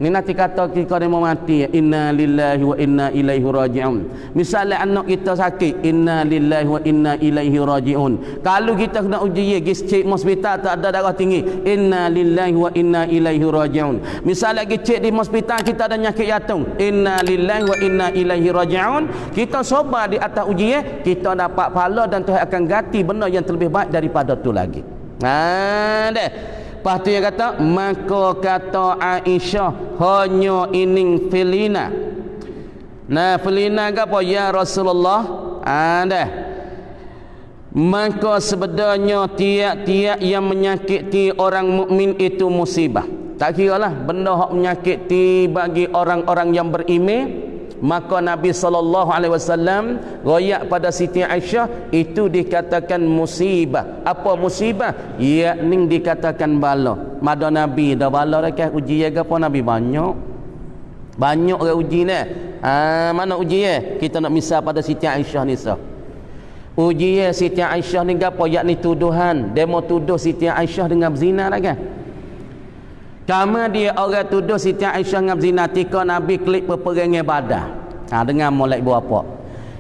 Ni nanti kata kita dia mau mati, inna lillahi wa inna ilaihi raji'un. Misalnya anak kita sakit, inna lillahi wa inna ilaihi raji'un. Kalau kita kena uji pergi cek hospital tak ada darah tinggi, inna lillahi wa inna ilaihi raji'un. Misalnya pergi cek di hospital kita ada penyakit jantung, inna lillahi wa inna ilaihi raji'un. Kita sabar di atas ujian, kita dapat pahala dan Tuhan akan ganti benda yang terlebih baik daripada tu lagi. Deh. Lepas tu dia kata, maka kata Aisyah, hanya ining filina. Nah, filina ke apa? Ya Rasulullah. Dah. Maka sebenarnya tiap-tiap yang menyakiti orang mukmin itu musibah. Tak kira lah benda hak menyakiti bagi orang-orang yang beriman. Maka Nabi SAW royak pada Siti Aisyah, itu dikatakan musibah. Apa musibah? Yakni dikatakan bala. Mada Nabi dah bala dah kan uji ke apa Nabi banyak orang uji ni. Mana uji kita nak misal pada Siti Aisyah ni sah. Uji Siti Aisyah ni gapo? Yakni tuduhan. Dia mau tuduh Siti Aisyah dengan berzina lah kan. Kama dia orang tuduh Siti Aisyah dengan zina, tika Nabi klik peperangan Badar. Dengan molek buat apa?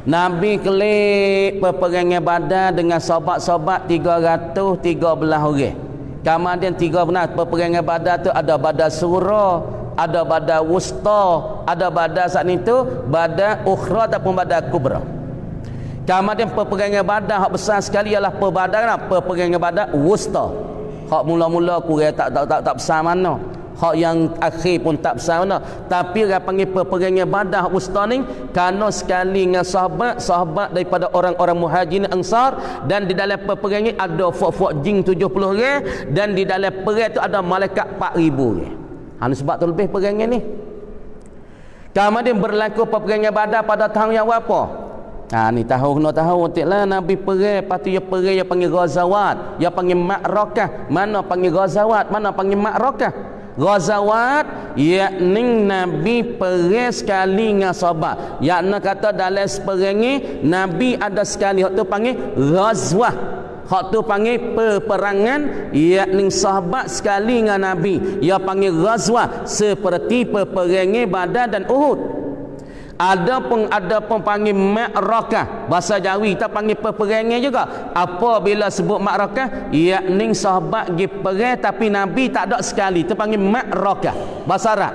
Nabi klik peperangan Badar dengan sahabat-sahabat 313 orang. Kemudian 13 peperangan Badar tu ada Badar Surah, ada Badar Wusta, ada Badar saat itu, Badar Ukhra ataupun Badar Kubra. Kemudian peperangan Badar hak besar sekali ialah peperangan Badar Wusta. Hak mula-mula kurang tak besar mana. Hak yang akhir pun tak besar mana. Tapi orang panggil peperangan Badar Wusta ni kerana sekali dengan sahabat daripada orang-orang Muhajirin Ansar, dan di dalam peperangan ada fok-fok jin 70 orang, dan di dalam perang tu ada malaikat 4000 orang. Sebab tu lebih peperangan ni. Kemudian berlaku peperangan Badar pada tahun yang berapa? Ni tahu kena tahu betul-lah Nabi perang, lepas tu dia perang, dia panggil Ghazawat, dia panggil Ma'rakah. Mana panggil Ghazawat, mana panggil Ma'rakah? Ghazawat yakni Nabi perang sekali dengan sahabat. Yakni kata dalam seperangan Nabi ada sekali, hak tu panggil Ghazwah. Hak tu panggil peperangan, yakni sahabat sekali dengan Nabi, dia panggil Ghazwah, seperti peperangan Badar dan Uhud. Ada pun panggil Ma'rakah. Bahasa Jawi kita panggil peperangan juga. Apabila sebut Ma'rakah, yakni sahabat pergi perang tapi Nabi tak ada sekali, itu panggil Ma'rakah bahasa Arab.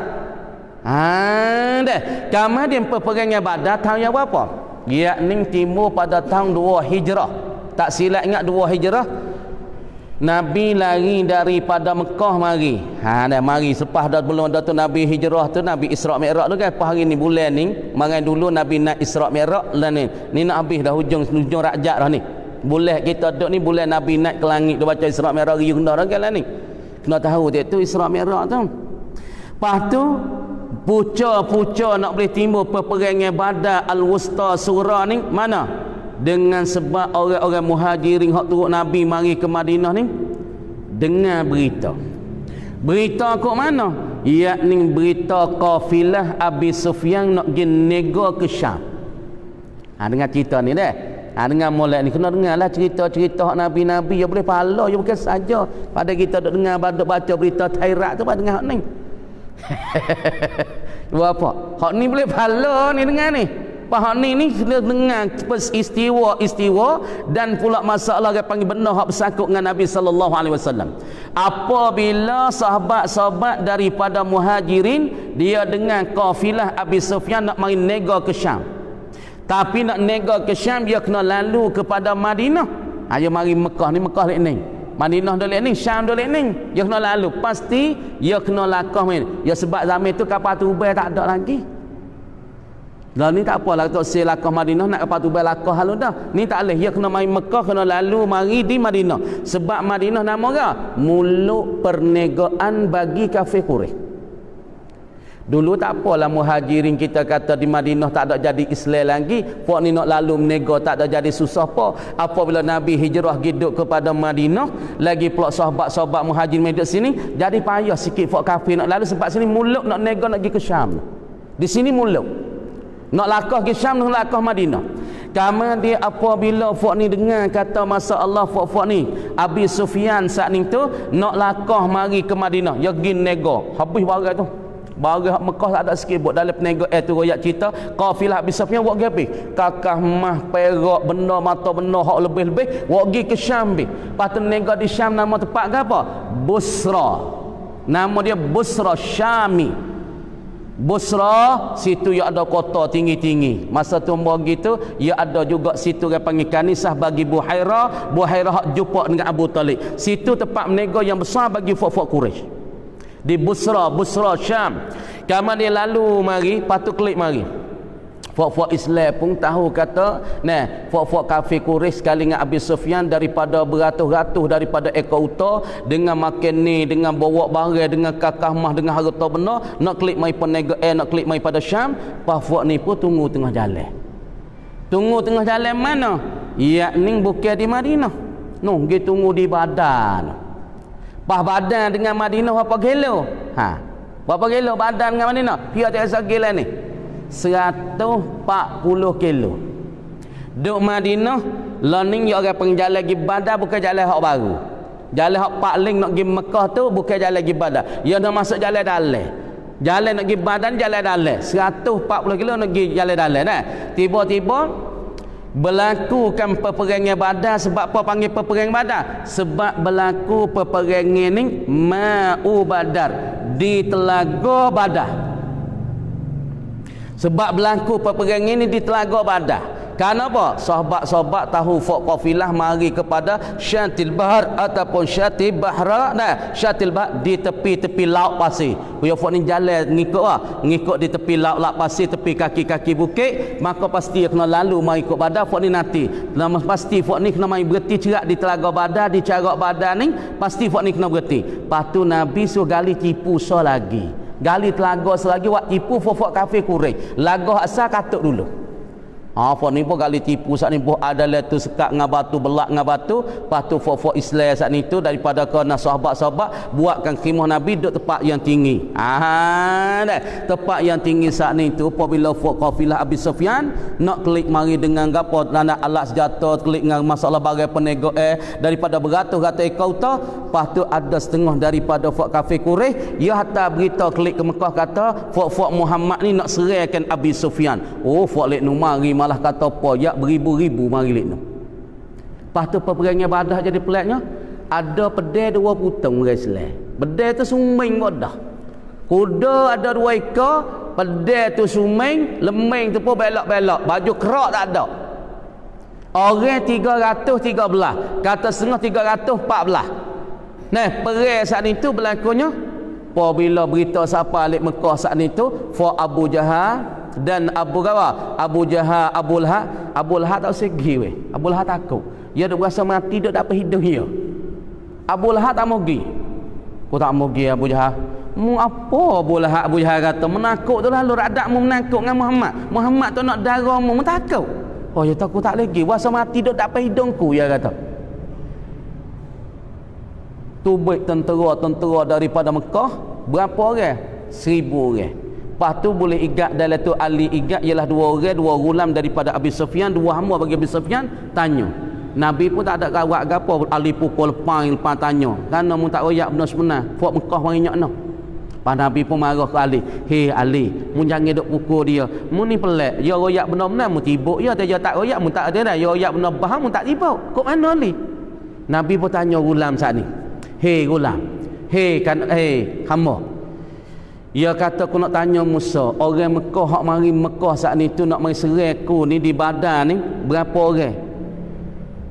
Kemudian peperangan Badar tahun yang berapa? Yakni timur pada tahun 2 Hijrah. Tak silap ingat 2 Hijrah. Nabi lari daripada Mekah mari. Mari selepas dah belum dah tu Nabi hijrah tu, Nabi Isra' Mi'raj tu kan. Pas hari ni bulan ni, marai dulu Nabi naik Isra' Mi'raj lah ni. Ni nak habis dah hujung Rajab dah ni. Bulan kita duduk ni bulan Nabi naik ke langit tu, baca Isra' Mi'raj riuh dah kan lah ni. Kena tahu dia tu Isra' Mi'raj tu. Lepas tu puca-puca nak boleh timbul peperangan Badar Al-Wusta Surah ni mana? Dengan sebab orang-orang Muhajirin hak turut Nabi mari ke Madinah ni dengar berita kok mana? Yakni berita kafilah Abi Sufyan nak pergi nego ke Syam. Dengar cerita ni dah. Dengar molek ni kena dengarlah cerita-cerita nabi-nabi, ya boleh pahala, ya bukan saja pada kita duk dengar baca berita khairat tu pada dengar hak ni. Buat apa? Hak ni boleh pahala ni dengar ni. Hak ni dengan istiwa dan pula masalah yang panggil benar hak bersangkut dengan Nabi sallallahu alaihi wasallam. Apabila sahabat-sahabat daripada Muhajirin dia dengan kafilah Abi Sufyan nak mari nego ke Syam. Tapi nak nego ke Syam dia kena lalu kepada Madinah. Dia mari Mekah lek ni. Madinah dah lek ni, Syam dah lek ni. Dia kena lalu. Pasti dia kena lakah main. Ya sebab zaman tu kapal Tubai tak ada lagi. Dah ni tak apalah tok si lakah Madinah nak kapal Tubai lakah halu dah. Ni tak leh, dia kena main Mekah, kena lalu mari di Madinah. Sebab Madinah nama dia muluk perniagaan bagi kafir Quraisy. Dulu tak apalah Muhajirin kita kata di Madinah tak ada jadi Islam lagi, pok ni nak lalu menego tak ada jadi susah apa. Apabila Nabi hijrah hidup kepada Madinah, lagi pula sahabat-sahabat Muhajirin hidup sini, jadi payah sikit pok kafir nak lalu sebab sini muluk nak nego nak pergi ke Syam. Di sini muluk nak lakah ke Syam, nak lakah Madinah. Kemudian apabila fok ni dengar kata masa Allah fok ni Abi Sufyan saat ni tu nak lakah mari ke Madinah, ya pergi nego habis barang tu. Barang Mekah tak ada sikit buat dalam penego tu royak cerita kafilah Abi Sufyan buat gapi kakah mah perak benda mata benda hak lebih-lebih buat pergi ke Syam bi. Lepas tu nego di Syam nama tempat ke apa? Busra. Nama dia Busra Syami. Busra situ ya ada kota tinggi-tinggi. Masa tu begitu ya ada juga situ yang panggil kanisah bagi Buhairah hak jumpa dengan Abu Talib. Situ tempat menego yang besar bagi fok-fok Quraisy. Di Busra Syam. Kemudian dia lalu mari, patut klik mari. Fok-fok Islam pun tahu kata, nah, fok-fok kafir Quraisy sekali dengan Abi Sufyan daripada beratus-ratus daripada ekor dengan makan ni, dengan bawa barang, dengan kakah mah, dengan harta benda, nak klik mai penega nak klik mai pada Syam. Fok ni pun tunggu tengah jalan. Tunggu tengah jalan mana? Yakni bukan di Madinah. Noh, dia tunggu di Badan. Pas Badan dengan Madinah berapa kilo? Berapa kilo Badan dengan Madinah? Dia tak rasa kilo ni. 140 kilo. Duk Madinah, learning ya orang penjalan pergi Badan bukan jalan hak baru. Jalan hak paling nak pergi Mekah tu bukan jalan pergi Badan. Dia nak masuk jalan dalam. Jalan nak pergi Badan jalan dalam. 140 kilo nak pergi jalan dalam nah. Tiba-tiba berlakukan peperangan Badar. Sebab apa panggil peperangan Badar? Sebab berlaku peperangan ni Ma'u Badar, di Telaga Badar. Sebab berlaku peperangan ini di Telaga Badar. Kenapa? Sahabat-sahabat tahu fok kafilah mari kepada Syatil Bahar ataupun Syatil Bahra, nah, Syatil Bahar di tepi-tepi laut pasir. Dia fok ni jalan ngikut di tepi laut pasir, tepi kaki-kaki bukit, maka pasti dia kena lalu mari ikut Badar. Fok ni nanti nama pasti fok ni kena mari berhenti cerak di Telaga Badar, di Carak Badar ni pasti fok ni kena berhenti. Patu Nabi suruh gali tipu so lagi. Gali telaga selagi buat tipu fok kafir Quraisy. Laga asal katuk dulu. Fok ni pun kali tipu saat ni pun ada tu sekat dengan batu, belak dengan batu. Lepas tu fok Islam saat ni tu daripada kena sahabat-sahabat buatkan khimah Nabi duduk tempat yang tinggi. Tempat yang tinggi saat ni tu apabila fok kafilah Abi Sufyan nak klik mari dengan gapo anak alat senjata, klik dengan masalah bagai penego daripada beratus-ratus ekor tu. Lepas tu ada setengah daripada fok kafir Quraisy dia hantar berita klik ke Mekah kata fok Muhammad ni nak seraikan Abi Sufyan. Fok lek nu mari malah kata apa ya beribu-ribu mari lek tu. Lepas tu peperangan Badar jadi peliknya ada pedai 2 putang orang Islam. Pedai tu sumeng dah. Kuda ada 2 ekor, pedai tu sumeng, lemeng tu pun belak-belak, baju kerak tak ada. Orang 313, kata setengah 314. Nah, perang saat itu berlakunya apabila berita siapa alik Mekah saat itu fa Abu Jahal dan Abu Jahal, Abu Lahab tak segi weh. Abu Lahab takut. Dia dak rasa mati dak dapat hidup dia. Abu Lahab tak mau pergi. Kau tak mau pergi Abu Jahal. Mu apa Abu Lahab? Abu Jahal kata menakut tu lalu radak mu menakut dengan Muhammad. Muhammad tu nak darah mu takut. Oh ya takut tak lagi. Rasa mati dak dapat hidupku dia kata. Tubik tentera daripada Mekah berapa orang? 1000 orang. Lepas tu boleh igat dalam tu Ali igat ialah dua orang, dua gulam daripada Abi Sufyan, dua hamba bagi Abi Sufyan, tanya. Nabi pun tak ada kawat gapo, Ali pukul lepas tanya. Kerana mu tak royak benda sebenar. Fok Mekah banyak noh. Pak Nabi pun marah ke Ali. Hei Ali, mu jangan duk pukul dia. Mu ni pelik. Dia royak benar-benar mu tibuk dia, dia tak royak mu tak ada dah. Dia royak benar faham mu tak tibuk. Kok mana Ali? Nabi pun tanya gulam saat ni. Hei gulam. Hei hamba. Dia kata aku nak tanya Musa, orang Mekah hak mari Mekah saat ni tu nak mari serang aku ni di badan ni berapa orang?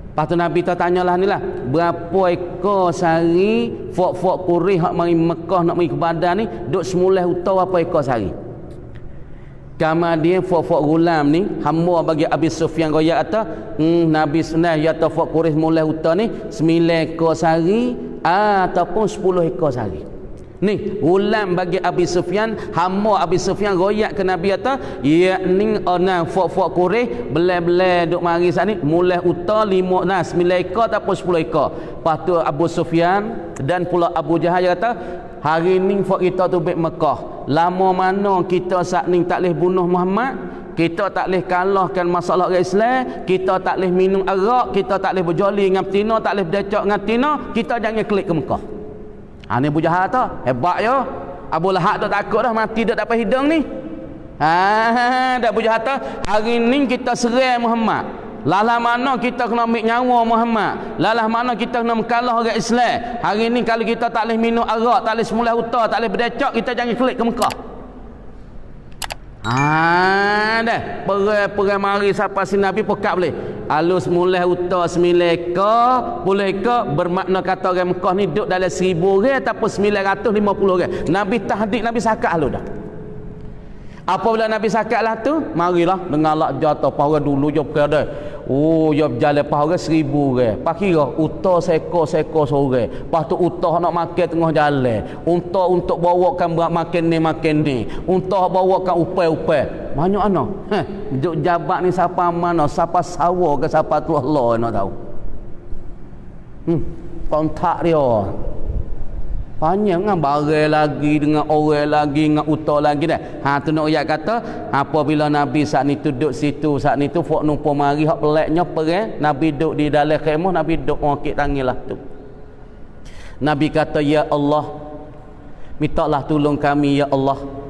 Lepas tu Nabi tu tanyalah ni lah, berapa ekor sehari fok-fok Quraisy hak mari Mekah nak mari ke badan ni duk semulai hutau apa ekor sehari? Kemudian fok-fok gulam ni hamba bagi Abi Sufyan royak kata, Nabi sunah ya ta fok Quraisy mulai hutau ni 9 ekor sehari ataupun 10 ekor sehari. Ni gulam bagi Abi Sufyan, hamba Abi Sufyan royak ke Nabi kata, yakni ana fok-fok Quraisy belai-belai duk mari sat ni mulai uta 9 ekor ataupun 10 ekor. Lepas tu Abu Sufyan dan pula Abu Jahal kata, hari ni fok kita tu baik Mekah. Lama mana kita sat ni tak boleh bunuh Muhammad, kita tak boleh kalahkan masalah orang Islam, kita tak boleh minum arak, kita tak boleh berjoli dengan betina, tak boleh berdecak dengan betina, kita jangan klik ke Mekah. Ni Abu Jahal tu hebat ya. Abu Lahab tu takut dah mati dak dapat hidung ni. Dah Abu Jahal tu hari ni kita serang Muhammad. Lalah mana kita kena ambil nyawa Muhammad. Lalah mana kita kena mengkalah orang Islam. Hari ni kalau kita tak boleh minum arak, tak boleh semulai huta, tak boleh berdecak, kita jangan klik ke Mekah. Dah perang mari siapa si Nabi pekat boleh. Alus mulai uta 9 ekor, 10 ekor bermakna kata orang Mekah ni duduk dalam 1000 orang ataupun 950 orang. Nabi tahdid, Nabi sakat halu dah. Apabila Nabi sakat lah tu, marilah dengan lak jatuh pahala dulu je berada. Oh, dia berjalan pahala 1000 orang. Pak kira uta seko-seko seorang. Lepas tu uta nak makan tengah jalan. Unta untuk bawakan berat makan ni. Unta bawakan upai-upai. Banyak ana. Duk jabat ni siapa mana, siapa sawa ke siapa tu Allah nak tahu. Kontak dia. Banyak dengan barang lagi, dengan orang lagi, dengan uta lagi dah. Tu nak ayat kata, apabila Nabi saat ni duduk situ, saat ni tu fok numpa mari hak peliknya perang, Nabi duduk di dalam khemah, Nabi duduk ngakit tangilah tu. Nabi kata, ya Allah, mintalah tolong kami ya Allah.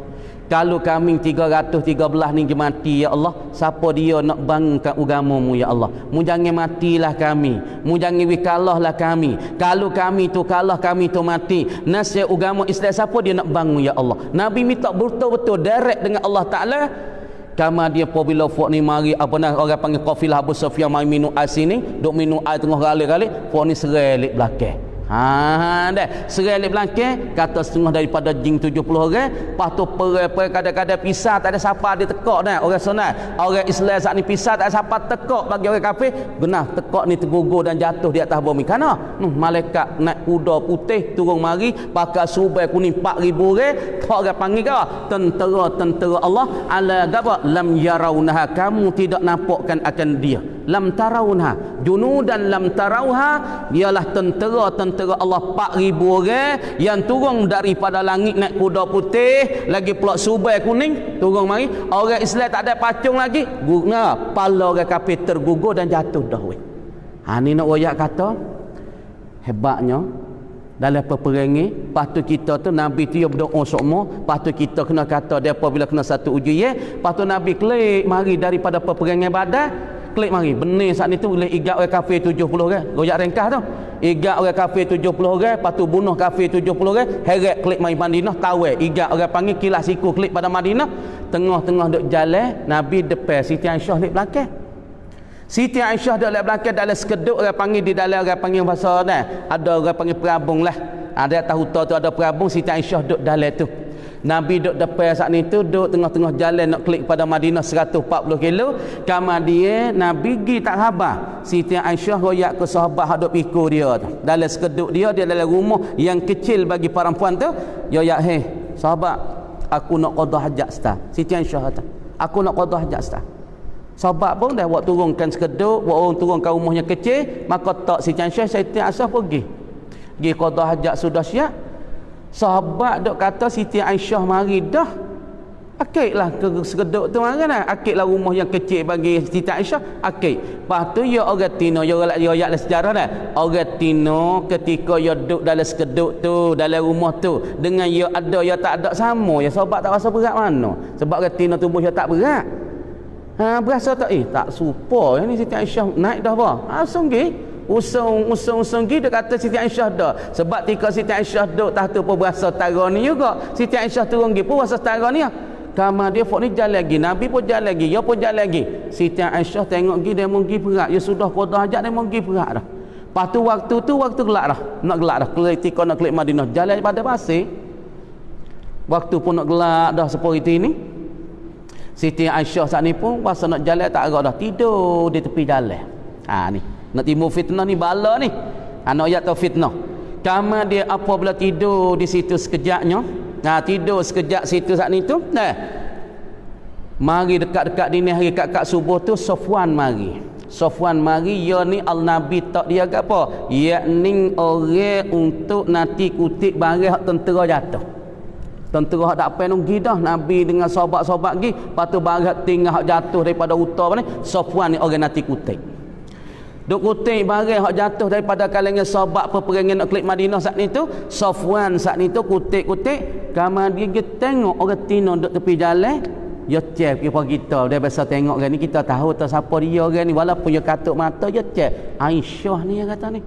Kalau kami 313 ni mati ya Allah, siapa dia nak bangunkan agamamu ya Allah? Mu jangan matilah kami, mu jangan wikalahlah kami. Kalau kami tu kalah, kami tu mati, nasihat agama Islam siapa dia nak bangun ya Allah? Nabi minta betul-betul direct dengan Allah Taala. Kama dia apabila fok ni mari apa nak orang panggil kafilah Abu Sufyan mai minum air sini, duk minum air tengah kali-kali, fok ni serelik belakang. Dah serai belakang kata setengah daripada jin 70 orang. Lepas tu perang kadang-kadang pisah, tak ada siapa dia tekak dah. Orang sunat, orang Islam saat ni pisah, tak ada siapa tekak bagi orang kafir. Genah tekak ni tergugur dan jatuh di atas bumi. Kerana malaikat naik kuda putih turun mari pakai subai kuning 4000 orang. Tak orang panggil ke tentera Allah ala gaba lam yarawnaha, kamu tidak nampakkan akan dia. Lam tarawnaha junudan lam tarawha, ialah tentera Allah 4000 orang yang turun daripada langit naik kuda putih, lagi pula subai kuning turun mari. Orang Islam tak ada pacung lagi, pala orang kafir tergugur dan jatuh dah weh. Ni nak royak kata hebatnya dalam peperangan. Lepas tu kita tu Nabi tu dia berdoa semua. Lepas tu kita kena kata dia apabila kena satu ujian, lepas tu Nabi klik mari daripada peperangan Badar, klik mari benih saat ni tu boleh igat orang kafir 70 orang. Royak ringkas tu igat orang kafir 70 orang, lepas tu bunuh kafir 70 orang, heret klik mari Madinah, tawai igat orang panggil kilas siku klik pada Madinah. Tengah-tengah duk jalan, Nabi depan, Siti Aisyah di belakang. Siti Aisyah duk di belakang dalam sekeduk orang panggil, di dalam orang panggil bahasa dah ada orang panggil perabung lah. Ada tahu tu ada perabung, Siti Aisyah duk dalam tu. Nabi duduk depan saat ni tu, duduk tengah-tengah jalan nak klik pada Madinah 140 kilo. Kemudian Nabi pergi tak khabar. Siti Aisyah royak ke sahabat hak duk pikul dia tu. Dalam sekeduk dia dalam rumah yang kecil bagi perempuan tu. Royak, "Hei, sahabat, aku nak qada hajat star." Siti Aisyah kata, "Aku nak qada hajat star." Sahabat pun dah buat turunkan sekeduk, buat orang turunkan rumahnya kecil, maka tak Siti Aisyah, Siti Aisyah pergi qada hajat sudah siap. Sahabat dok kata Siti Aisyah mari dah. Akiklah ke segeduk tu kan, akiklah rumah yang kecil bagi Siti Aisyah, akik. Lepas tu ya orang Tino, ya orang sejarah dah. Orang Tino ketika ya duduk dalam segeduk tu, dalam rumah tu, dengan ya ada ya tak ada sama, ya sebab tak rasa berat mana. Sebab orang Tino tubuh ya tak berat. Berasa tak tak supa ni Siti Aisyah naik dah apa? Sungguh usung dia kata Siti Aisyah dah. Sebab ketika Siti Aisyah duduk tahta pun berasa setara ni juga. Siti Aisyah turun pergi pun berasa setara ni. Kamar dia fok ni jalan lagi, Nabi pun jalan lagi, dia pun jalan lagi. Siti Aisyah tengok pergi dia mau pergi perak, dia sudah qada hajat dia mau pergi perak dah. Lepas tu waktu gelap dah. Nak gelap dah. Ketika nak klik Madinah jalan pada pasir. Waktu pun nak gelap dah seperti ini. Siti Aisyah saat ni pun masa nak jalan tak agak dah, tidur di tepi jalan. Ni nak timbul fitnah ni, bala ni. Anak ayat tahu fitnah. Kamar dia apabila tidur di situ sekejapnya. Tidur sekejap situ saat ni tu. Mari dekat-dekat dini hari kat subuh tu Safwan mari. Safwan mari, ya ni al-Nabi tak dia ke apa? Yakni orang untuk nanti kutip barang hak tentera jatuh. Tentera hak tak apa nunggi dah. Nabi dengan sahabat-sahabat pergi. Lepas tu barang tinggal hak jatuh daripada utara ni. Safwan ni orang nanti kutip. Duk kutip barang hak jatuh daripada kalangan sahabat peperangan nak klik Madinah saat ni tu. Safwan saat ni tu kutip-kutip. Kamar dia tengok orang Tino duk tepi jalan. Dia cek kepada kita. Dia biasa tengok kan ni, kita tahu tak siapa dia kan ni. Walaupun dia katuk mata, dia cek Aisyah ni yang kata ni.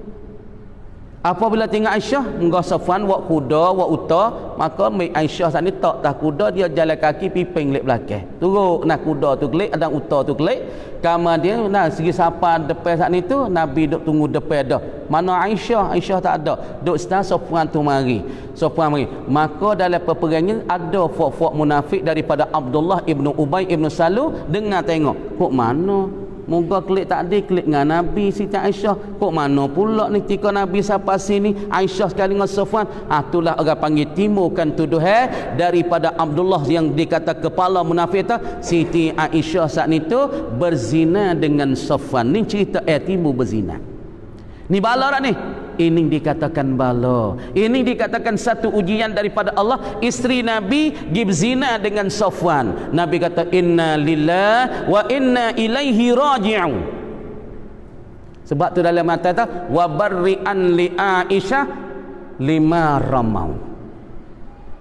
Apabila tengok Aisyah, enggak Safwan wak kuda wak uta, maka Aisyah saat ni tak kuda, dia jalan kaki piping lek belakang. Turun nak kuda tu kelik, ada uta tu kelik. Kamar dia segi sapa depan saat ni tu, Nabi duk tunggu depan dah. Mana Aisyah? Aisyah tak ada. Duk setan Safwan tu mari. Safwan mari. Maka dalam peperangan ada fok-fok munafik daripada Abdullah ibnu Ubay ibnu Salul dengar tengok. Kok mana? Moga klik tak ada klik dengan Nabi Siti Aisyah. Kok mana pula ni ketika Nabi sampai sini Aisyah sekali dengan Safwan. Itulah orang panggil timurkan tuduhan daripada Abdullah yang dikata kepala munafik tu. Siti Aisyah saat ni tu berzina dengan Safwan. Ni cerita timur berzina. Ni bala tak ni? Ini dikatakan bala. Ini dikatakan satu ujian daripada Allah. Isteri Nabi berzina dengan Safwan. Nabi kata inna lillahi wa inna ilaihi raji'un. Sebab tu dalam mata tu wa barri'an li Aisyah lima ramau.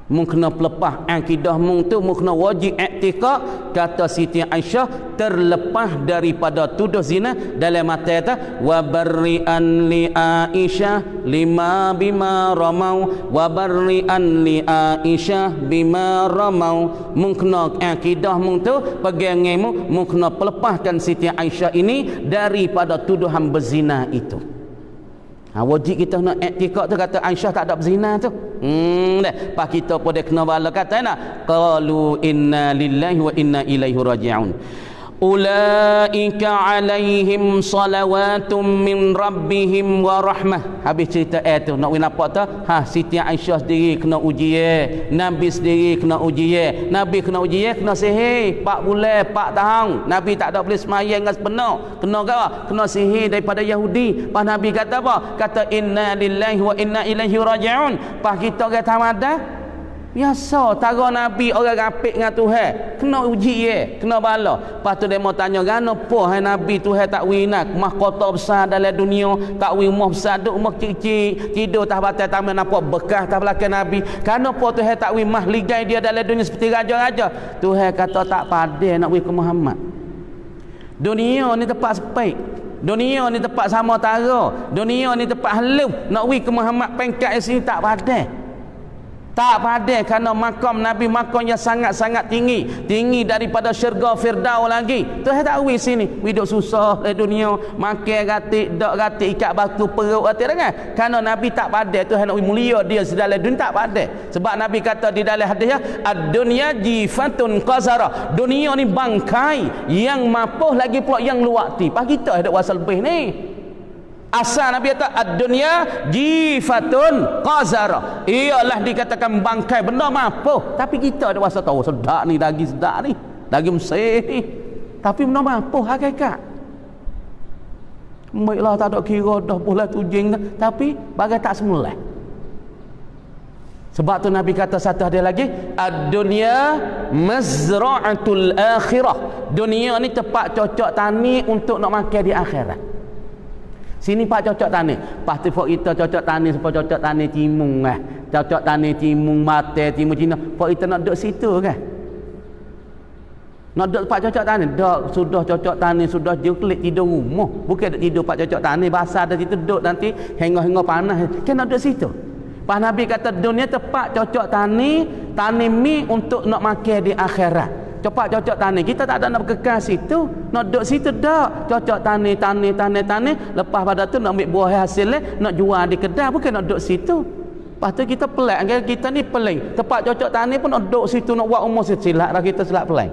Mung kena pelepah akidah mung tu, mung kena wajib i'tikad. Kata Siti Aisyah terlepas daripada tuduh zina dalam mata kata wa barri'an li Aisyah lima bima ramau wa barri'an li Aisyah bima ramau. Mung kena akidah mung tu peganganmu, mung kena pelepaskan Siti Aisyah ini daripada tuduhan berzina itu. Wajib kita nak i'tikad tu kata Aisyah tak ada berzina tu. Pak kita pun dia kena bala kata nak qalu inna lillahi wa inna ilaihi raji'un. Ulaika alaihim salawatum min rabbihim wa rahmah. Habis cerita tu nak nampak tak? Siti Aisyah sendiri kena ujian, Nabi sendiri kena ujian. Nabi kena ujian, kena sihir 4 bulan 4 tahun. Nabi tak ada boleh sembahyang dengan sebenar. Kena apa? Kena sihir daripada Yahudi. Pas Nabi kata apa? Kata inna lillahi wa inna ilaihi raji'un. Pas kita orang tamaddah biasa tara Nabi orang apik dengan Tuhan kena uji kena bala. Lepas tu dia mau tanya kenapa Nabi Tuhan tak wina mahkota besar dalam dunia, tak wina rumah besar, duduk rumah kecil-kecil, tidur atas batai taman nampak bekas atas belakang Nabi. Kenapa Tuhan tak wina mahligai dia dalam dunia seperti raja-raja? Tuhan kata tak padai nak wina ke Muhammad. Dunia ni tempat sepik, dunia ni tempat sama tara, dunia ni tempat halus. Nak wina ke Muhammad pengkat sini tak padai. Tak padai kerana makam Nabi makam yang sangat-sangat tinggi daripada syurga Firdaus lagi. Tuhan tak wis sini hidup susah di dunia, makan gatik dak gatik ikat batu perut gatik kan. Kerana Nabi tak padai Tuhan nak mulia dia sedalam dunia tak padai. Sebab Nabi kata di dalam hadis ya ad-dunya jifatun qazara. Dunia ni bangkai yang mapuh lagi pula yang luakti. Pas kita ada wasal lebih ni. Asal Nabi kata ad-dunya jifatun qazara. Ialah dikatakan bangkai benda mampu. Tapi kita ada rasa tahu sedap ni, daging sedap ni, daging Mesir ni. Tapi benda mampu hakikat. Baiklah tak ada kira dah boleh tujing dah. Tapi bagai tak semula. Sebab tu Nabi kata satu hadis lagi, ad-dunya mazra'atul akhirah. Dunia ni tempat cocok tani untuk nak makan di akhirat. Sini pak cocok tani. Pasti pak kita cocok tani supaya cocok tani timung kan. Cocok tani timung mate, timung Cina. Pak kita nak duduk situ kan. Nak duduk pak cocok tani. Dak sudah cocok tani, sudah jengklik tidur rumah. Bukan duduk tidur pak cocok tani, basah dah situ duduk nanti hengah-hengah panas. Kan nak duduk situ. Pak Nabi kata dunia tempat cocok tani, tani mi untuk nak makan di akhirat. Cepat cocok tani. Kita tak ada nak berkekal situ. Nak duduk situ tak. Cocok tani. Lepas pada tu nak ambil buah hasilnya, nak jual di kedai. Bukan nak duduk situ. Lepas tu kita pelik. Kita ni pelik. Tempat cocok tani pun nak duduk situ, nak buat umur situ. Silap lah kita silap pelik.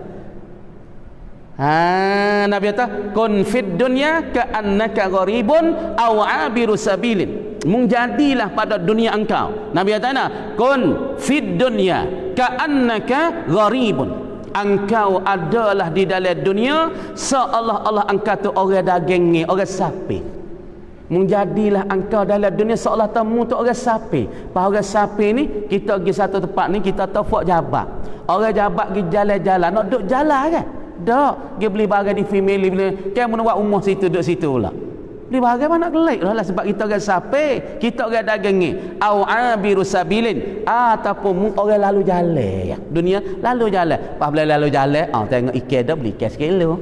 Nabi kata, kun fid dunya ka'annaka gharibun aw 'abiru sabilin. Menjadilah pada dunia engkau. Nabi kata, kun fid dunya ka'annaka gharibun. Engkau adalah di dalam dunia seolah-olah engkau tu orang daging ni, orang sapi. Menjadilah engkau dalam dunia seolah temu tu orang sapi. Pas orang sapi ni, kita pergi satu tempat ni, kita tahu fok jabat. Orang jabat pergi jalan-jalan, nak duduk jalan kan? Tak, dia beli barang di family, kan mau buat rumah situ, duduk situ pula. Beli barang mana kelik lah, sebab kita orang sapi, kita orang daging ni. Au abiru sabilin, ataupun orang lalu jalan ya. Dunia lalu jalan. Pas boleh lalu jalan, tengok ikan dah beli ikan sekilo.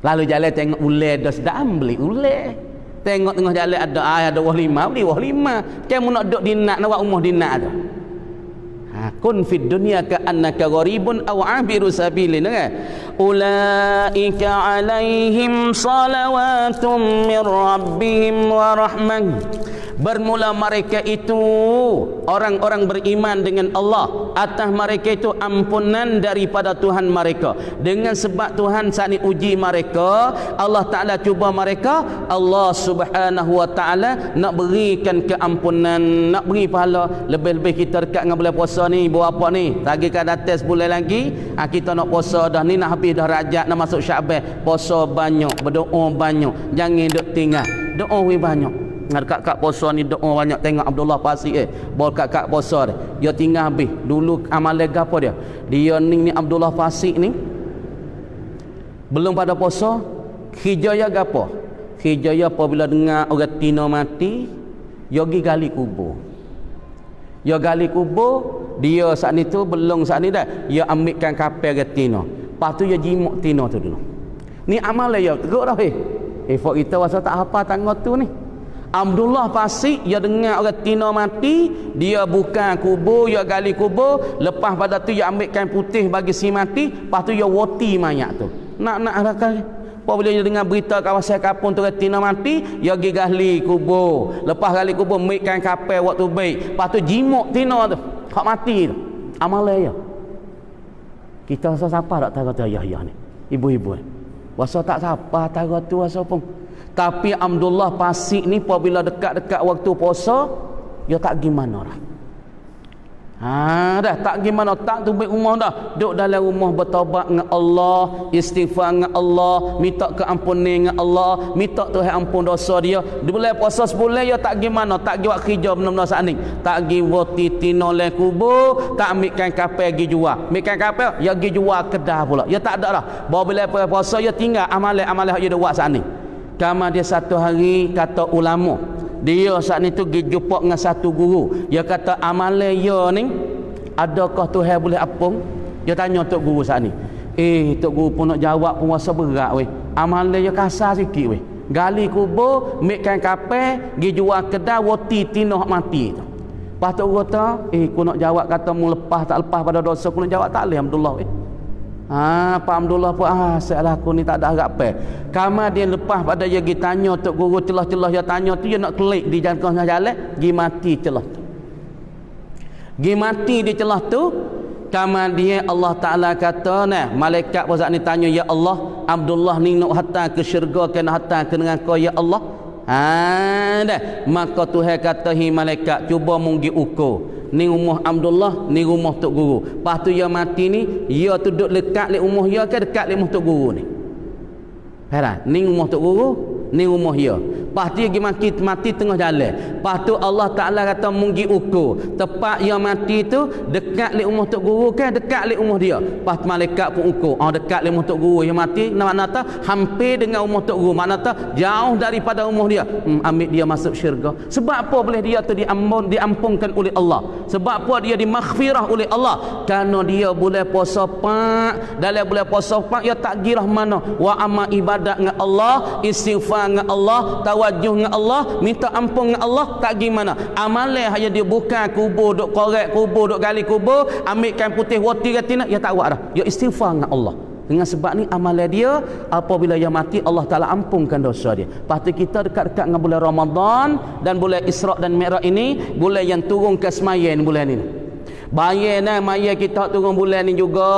Lalu jalan tengok ular dah sedang beli ular. Tengok tengah jalan ada wah lima, beli wah lima. Kan mau nak duduk dinak, nak buat rumah dinak tu. Kun fid dunya ka'annaka gharibun aw 'abiru sabilin kan. Ulaika 'alaihim salawatum min rabbihim wa rahmah. Bermula mereka itu orang-orang beriman dengan Allah, atas mereka itu ampunan daripada Tuhan mereka. Dengan sebab Tuhan saat ini uji mereka, Allah Ta'ala cuba mereka, Allah Subhanahu wa Ta'ala nak berikan keampunan, nak beri pahala. Lebih-lebih kita dekat dengan bulan puasa ni, buat apa ni? Lagi kan datang sebulan lagi, kita nak puasa dah ni, nak habis dah Rajab, nak masuk Syaban. Puasa banyak, berdoa banyak, jangan duk tinggal, doa banyak. Kat puasa ni doa banyak. Tengok Abdullah Fasik bawa kat puasa dia tinggal habis. Dulu amal lega apa dia ni Abdullah Fasik ni belum pada puasa hijaya gapo. Hijaya apabila dengar orang tino mati, dia pergi gali kubur. Dia gali kubur, dia saat ni tu belum saat ni dah, dia ambilkan kapal orang tino. Lepas tu dia jimuk tino tu dulu. Ni amal dia teruk dah fok kita rasa tak apa tangga tu ni. Abdullah Fasik, dia dengar orang tino mati, dia buka kubur, dia gali kubur, lepas pada tu dia ambilkan putih bagi si mati, lepas tu dia woti mayat tu. Nak rakan. Apabila dia dengar berita kawasan kampung tu orang tino mati, dia pergi gali kubur. Lepas gali kubur, ambilkan kapal waktu baik. Lepas tu jimuk tino tu, hak mati tu. Amal dia. Kita rasa siapa tak tahu kata ya ni. Ibu-ibu. Rasa tak siapa tahu tu rasa pun. Tapi Abdullah Fasik ni apabila dekat-dekat waktu puasa, dia tak gimana dah. Dah tak gimana, tak tu baik rumah dah. Duduk dalam rumah bertaubat dengan Allah, istighfar dengan Allah, minta keampunan dengan Allah, minta Tuhan ampun dosa dia. Di bulan puasa sebulan dia tak gimana, tak pergi buat kerja benar-benar saat ni. Tak pergi woti tino le kubur, tak ambilkan kapal pergi jual. Ambilkan kapal, dia pergi jual kedah pula. Dia tak ada dah. Bawa bila puasa dia tinggal amalan-amalan dia buat saat ni. Kama dia satu hari kata ulama, dia saat ni tu pergi jumpa dengan satu guru. Dia kata amalan dia ni, adakah Tuhan boleh apung? Dia tanya tok guru saat ni. Tok guru pun nak jawab pun rasa berat weh. Amalan dia kasar sikit weh. Gali kubur, ambilkan kapal, pergi jual kedai, woti tino mati tu. Lepas tu guru kata, aku nak jawab kata mu lepas tak lepas pada dosa, aku nak jawab tak boleh Alhamdulillah weh. Pak Abdullah pun salah aku ni tak ada harap kama dia lepas pada dia pergi tanya tok guru celah-celah dia tanya tu, dia nak klik di jangkauan jalan, pergi mati celah tu. Pergi mati di celah tu. Kama dia Allah Ta'ala kata nah, malaikat pasal ni tanya, ya Allah, Abdullah ni nak hantar ke syurga ke nak hantar ke neraka ya Allah. Dah. Maka Tuhan kata hi malaikat, cuba munggi ukur. Ni rumah Abdullah, ni rumah tok guru. Lepas tu dia mati ni, dia tu duduk dekat le rumah dia ke dekat le rumah tok guru ni. Heran, ni rumah tok guru, ni rumah dia. Lepas Lepas tu dia mati tengah jalan. Lepas tu Allah Ta'ala kata munggi ukur. Tepat yang mati tu dekat li umur tok guru kan, dekat li umur dia. Lepas malaikat pun ukur. Dekat li umur tok guru yang mati, makna ta hampir dengan umur tok guru. Makna ta jauh daripada umur dia. Ambil dia masuk syurga. Sebab apa boleh dia tu diampunkan oleh Allah? Sebab apa dia dimaghfirah oleh Allah? Kerana dia boleh puasa pak. Dalam boleh puasa pak dia tak girah mana. Wa amma ibadat dengan Allah, istighfar dengan Allah, tawajuh dengan Allah, minta ampun dengan Allah, tak gimana. Amalan hanya dia bukan kubur, duk korek kubur, duk gali kubur, ambil kain putih wati katina, dia tak buat dah. Dia istighfar dengan Allah. Dengan sebab ni amalan dia apabila dia mati Allah Ta'ala ampunkan dosa dia. Lepas tu kita dekat-dekat dengan bulan Ramadan dan bulan Isra' dan Mi'raj ini, bulan yang turun ke semayan bulan ini. Bayar maya kita turun bulan ni juga.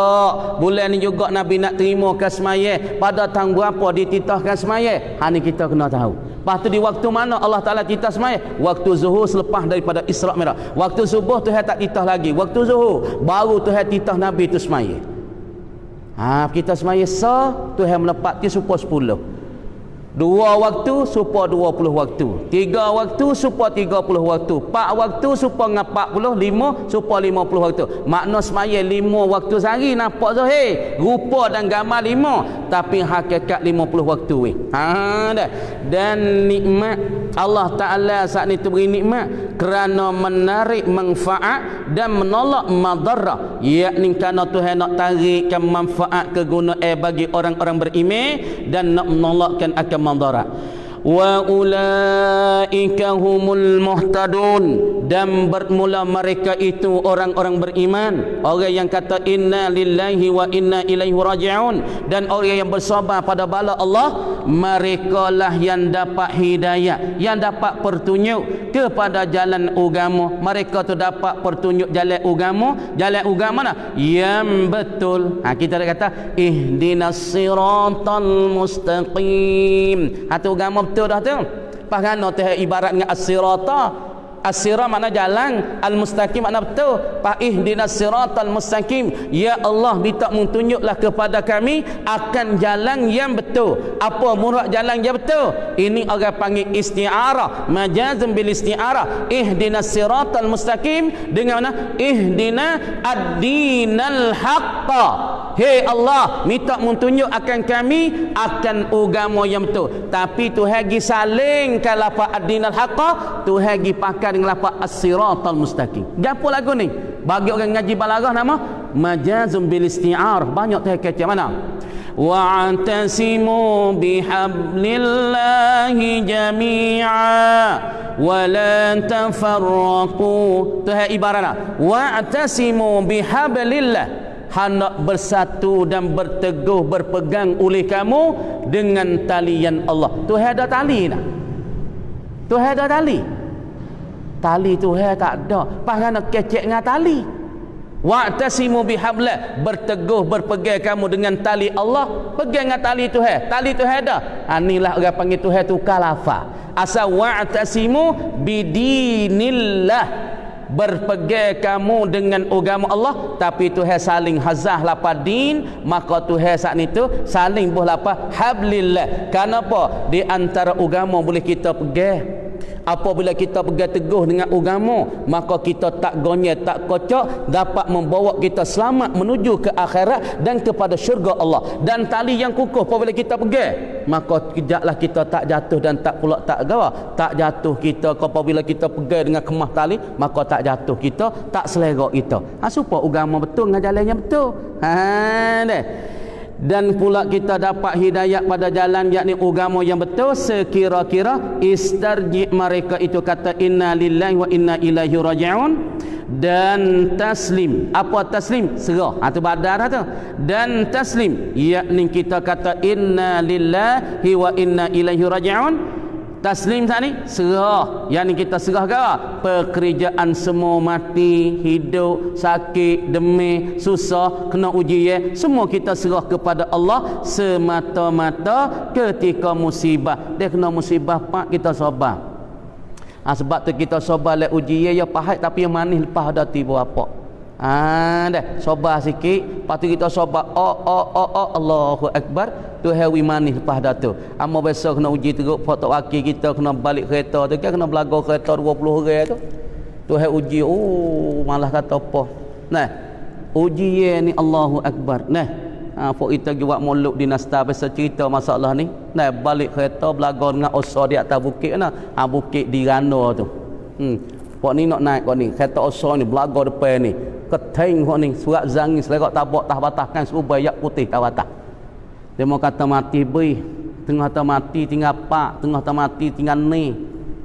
Bulan ni juga Nabi nak terima ke semaya. Pada tahun berapa dititahkan semaya? Ni kita kena tahu. Lepas tu di waktu mana Allah Ta'ala titah semaya? Waktu zuhur selepas daripada Isra' Mi'raj. Waktu subuh Tuhan tak titah lagi. Waktu zuhur baru Tuhan titah Nabi tu semaya. Kita semaya Tuhan menepati supaya 10. 2 waktu supaya 20 waktu. 3 waktu supaya 30 waktu. 4 waktu supaya 40. 5 supaya 50 waktu. Makna semaya 5 waktu sehari nampak zahir. Rupa dan gambar 5. Tapi hakikat 50 waktu. Dan nikmat Allah Ta'ala saat itu beri nikmat kerana menarik manfaat dan menolak madarah. Yakni kerana Tuhan nak tarikkan manfaat kegunaan bagi orang-orang beriman dan nak menolakkan akan madarat. Wa ulaika humul muhtadun, dan bermula mereka itu orang-orang beriman, orang yang kata inna lillahi wa inna ilaihi raji'un, dan orang yang bersabar pada bala Allah, mereka lah yang dapat hidayah, yang dapat pertunjuk kepada jalan agama. Mereka tu dapat pertunjuk jalan agama nah yang betul. Kita dah kata ihdinas siratal mustaqim. Atau agama betul dah tu. Pahana teh ibarat dengan as-sirata. As-sirah makna jalan, al-mustaqim makna betul. Fa ihdinas siratal mustaqim. Ya Allah, minta tunjuklah kepada kami akan jalan yang betul. Apa murad jalan yang betul? Ini orang panggil isti'arah, majazun bil isti'arah. Ihdinas siratal mustaqim dengan mana? Ihdina ad-dinal haqqa. Hei Allah, minta tunjuk akan kami akan agama yang betul. Tapi Tuhan gi salingkan lafaz ad-dinal haqqa, Tuhan gi pakai dengan lafaz as-siratal mustaqim. Gapo lagu ni? Bagi orang ngaji balaghah nama majazun bil isti'ar. Banyak teh kecek mana? Wa'tasimu bihablillahi jami'a wa la tafarraqu. Tuhan ibaratnya wa'tasimu bihablillah, hendak bersatu dan berteguh berpegang oleh kamu dengan talian Allah. Tuhan ada tali tak? Tuhan ada tali? Tali Tuhan tak ada. Pasal nak kecek dengan tali. Wa'tasimu bihabla, berteguh berpegang kamu dengan tali Allah, pegang dengan tali Tuhan. Tali Tuhan ada. Inilah orang panggil Tuhan tukar lafaz. Asal wa'tasimu bidinillah, berpegang kamu dengan agama Allah, tapi Tuhan saling hazah lafaz din, maka Tuhan saat itu saling buh lafaz hablillah. Kenapa? Di antara agama boleh kita pegang. Apabila kita pegang teguh dengan agama, maka kita tak gonyet, tak kocok, dapat membawa kita selamat menuju ke akhirat dan kepada syurga Allah. Dan tali yang kukuh apabila kita pegang, maka kejaklah kita tak jatuh dan tak pula tak gawa. Tak jatuh kita apabila kita pegang dengan kemah tali, maka tak jatuh kita, tak selera kita. Supaya agama betul dengan jalan yang betul. Deh. Dan pula kita dapat hidayah pada jalan yakni agama yang betul sekira-kira istarji mereka itu kata inna lillahi wa inna ilaihi raji'un dan taslim. Apa taslim? Serah. Itu badar tu. Dan taslim yakni kita kata inna lillahi wa inna ilaihi raji'un. Taslim tak ni? Serah. Yang ni kita serah ke? Pekerjaan semua mati, hidup, sakit, demam, susah, kena ujian, semua kita serah kepada Allah semata-mata ketika musibah. Dia kena musibah pak kita sabar. Sebab tu kita sabar lek ujian ya pahit tapi yang manis lepas ada tiba apa. Dah sabar sikit, lepas tu kita sabar Allahu Akbar. tu hewi manis lepas dah tu. Amo besok kena uji teruk foto wakil kita kena balik kereta tu kan, kena belaga kereta 20 orang tu. Tu he uji, malah kata apa. Nah, uji ye ni Allahu Akbar. Nah, pok kita pergi buat moluk di Nasta pasal cerita masalah ni. Nah, balik kereta belaga dengan osa di atas bukit nah. Bukit di Rano tu. Pok ni nak naik kau ni. Kereta osa ni belaga depan ni. Keteng kau ni surat zangis lerak tabak tah batahkan suruh bayak putih tah batah. Dia mau kata mati bui. Tengah tak mati tinggal pak, tengah tak mati tinggal ni.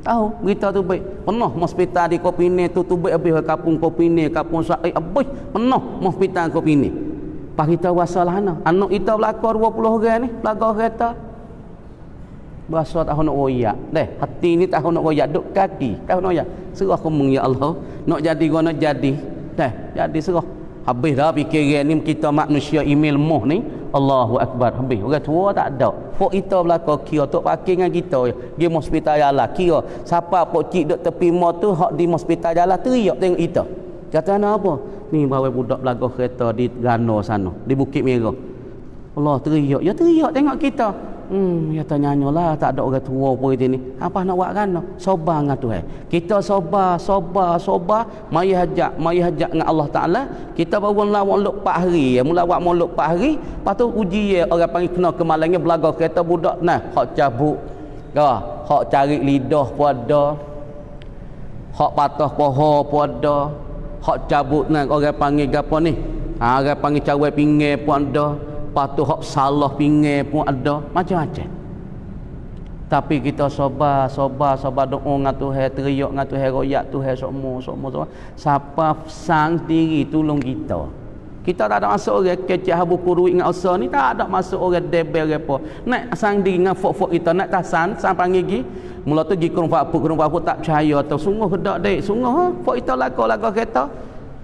Tahu berita tu baik. Penuh hospital di Kopine tu baik habis kapung Kopine, kapung Said habis penuh hospital Kopine. Pak kita wasalah anak kita belakar 20 orang ni belakar kereta. Berasa tak nak royak. Deh, hati ni tak nak royak, duk kaki tak nak royak. Serah kumung ya Allah. Nak jadi guna jadi. Deh, jadi serah. Habis dah fikiran ni kita manusia email moh ni. Allahu Akbar. Habis orang tua tak ada. Pok kita belakang kira tok parking dengan kita pergi hospital jalan kira siapa pok cik duk tepi mo tu hak di hospital jalan teriak tengok kita. Kata ana apa? Ni bawa budak belakang kereta di Gano sana, di Bukit Merah. Allah teriak. Ya teriak tengok kita. Ya tanyanyalah tak ada orang tua pun ini. Apa nak buat kan? Sabar dengan Tuhan. Kita sabar. Mari hajat dengan Allah Taala. Kita baru mula molok 4 hari. Mula buat molok 4 hari, lepas tu uji orang panggil kena kemalannya belaga kereta budak nah, hak cabut. Hak cari lidah pun ada. Hak patah paha pun ada. Hak cabut nah orang panggil gapo ni? Orang panggil cawai pinggir pun ada. Patuh hak salah pinggir pun ada, macam-macam. Tapi kita sabar doa dengan Tuhan, teriak dengan Tuhan, royak Tuhan semua. Siapa sang diri tolong kita. Kita tak ada masuk orang kecek habu kuruit dengan usaha ni, tak ada masuk orang debel apa. Nak sang diri dengan fok kita nak tasan sang panggil gi. Mula tu gi kurung papu tak percaya atau sungguh kedak dek, sungguh fok kita laga kereta.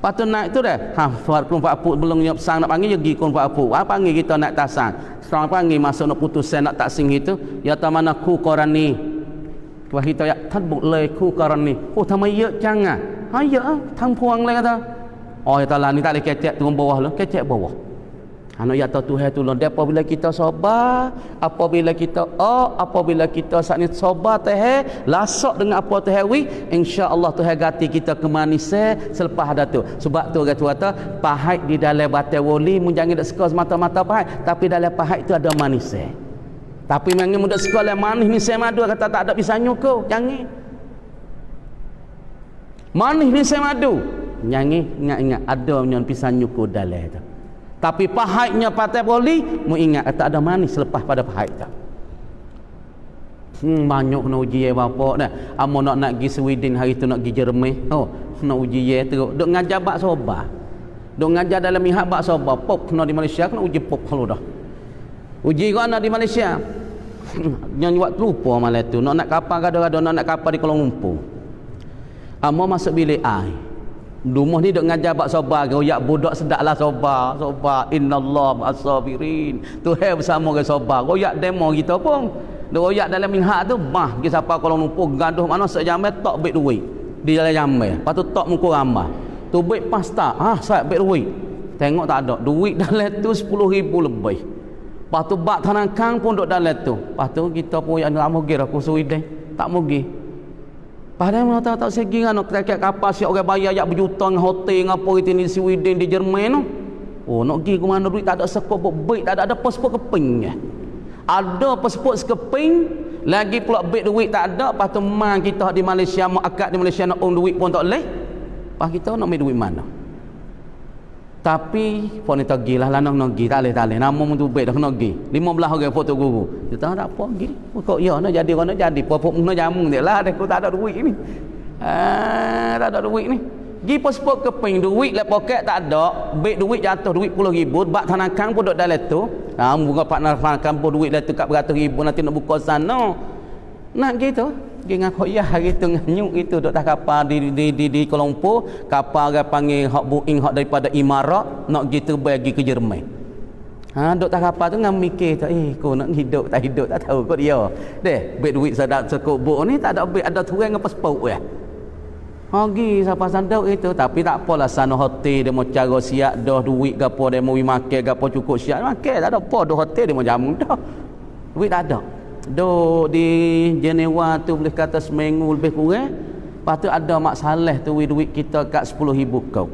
Lepas tu naik tu dah. Suara kurung papu belum nyop sang nak panggil je gi kurung papu. Panggil kita nak tasang. Seorang panggil masuk nak putus sen nak tak sing itu. Ya ta mana ku korani. Wah kita ya tadbuk le ku korani. Oh tama ya jangan. Ya tang puang le kata. Oh ya ta lah ni tak le kecek turun bawah lo, kecek bawah. Anak ya ta Tuhan tolong dia apabila kita sabar, apabila kita saat ni sabar teh lasak dengan apa teh wi, insya-Allah Tuhan ganti kita ke manisnya selepas dah tu. Sebab tu orang tua kata pahit di dalam batai wali mun jangan dak suka semata-mata pahit, tapi dalam pahit itu ada manisnya. Tapi memang mudah sekolah manis ni saya madu kata tak ada pisang nyukur, jangan. Manis ni saya madu. Jangan ingat ada nyon pisang nyukur dalam tu. Tapi pahitnya patai poli, mu ingat tak ada manis selepas pada pahit tu. Banyak nak uji bapak dah. Amo nak pergi Sweden hari tu nak pergi Jerman. Nak uji teruk. Duk ngajar bak soba. Duk ngajar dalam mihak bak soba. Pop kena di Malaysia kena uji pop kalau dah. Uji kau nak di Malaysia. Yang buat lupa malam tu. Nak kapal gaduh-gaduh nak kapal di Kuala Lumpur. Amo masuk bilik air. Rumah ni duk ngajar bak sabar, royak budak sedaklah sabar. Innallah ma'as-sabirin. Tuhan bersama orang sabar. Royak demo kita pun. Royak dalam minhak tu pergi siapa Kuala Lumpur gaduh mana sejamai tak baik duit. Di dalam jamai. Lepas tu tak muka ramah. Tu baik pasta. Saya baik duit. Tengok tak ada. Duit dalam tu 10,000 lebih. Lepas tu bak tanah kang pun duk dalam tu. Lepas tu kita pun yang nak mugir aku Sweden. Tak mugir. Padahal mana tak segi kan nak tiket kapal siap orang bayar yak berjuta dengan hotel dengan apa itu di Sweden di Jerman tu. Nak pergi ke mana duit tak ada sekop baik, tak ada pasport keping. Ada pasport sekeping lagi pula baik duit tak ada, lepas tu mang kita di Malaysia mau akad di Malaysia nak duit pun tak leh. Pas kita nak ambil duit mana? Tapi pun ni tak gilah lanang nak gi tak leh nama mun tu baik dah kena gi 15 orang foto guru kita tak apa gi kok ya nak jadi orang nak jadi pokok nak jamu dia lah aku tak ada duit ni tak ada duit ni gi pasport keping duit le poket tak ada baik duit jatuh duit 10,000 bak tanakan pun duk dalam tu bukan partner kampung duit le tu kat beratus ribu nanti nak buka sana nak gitu gi ngaku ya hari tu nganyuk itu duk tak kapal di Kuala Lumpur kapal orang panggil hak Boeing hak daripada Imarat nak gitu bagi ke Jerman duk tak kapal tu ngam mikir tu kau nak hidup tak tahu kau dia deh bet duit sadak sekop buk ni tak ada bet ada tuang dengan pasport Pergi siapa sandau itu, tapi tak apalah sana hotel dia mau cara siap dah duit gapo dia mau makan gapo cukup siap makan tak ada apa dah hotel dia mau jamu dah. Duit tak ada. Do di Jenewa tu boleh kata seminggu lebih kurang. Lepas tu ada mak saleh tu duit kita kat 10,000 kau.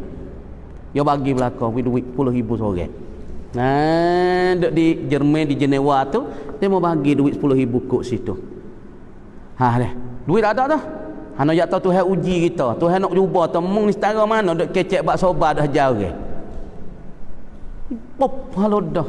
Dia bagi belakang duit 10,000 seorang. Nah, duk di Jerman di Jenewa tu dia mau bagi duit 10,000 kok situ. Ha deh. Duit tak ada dah. Hana jak tahu Tuhan uji kita. Tuhan nak cuba temung ni setara mana duk kecek bak sobat dah jauh. Pop halo dah.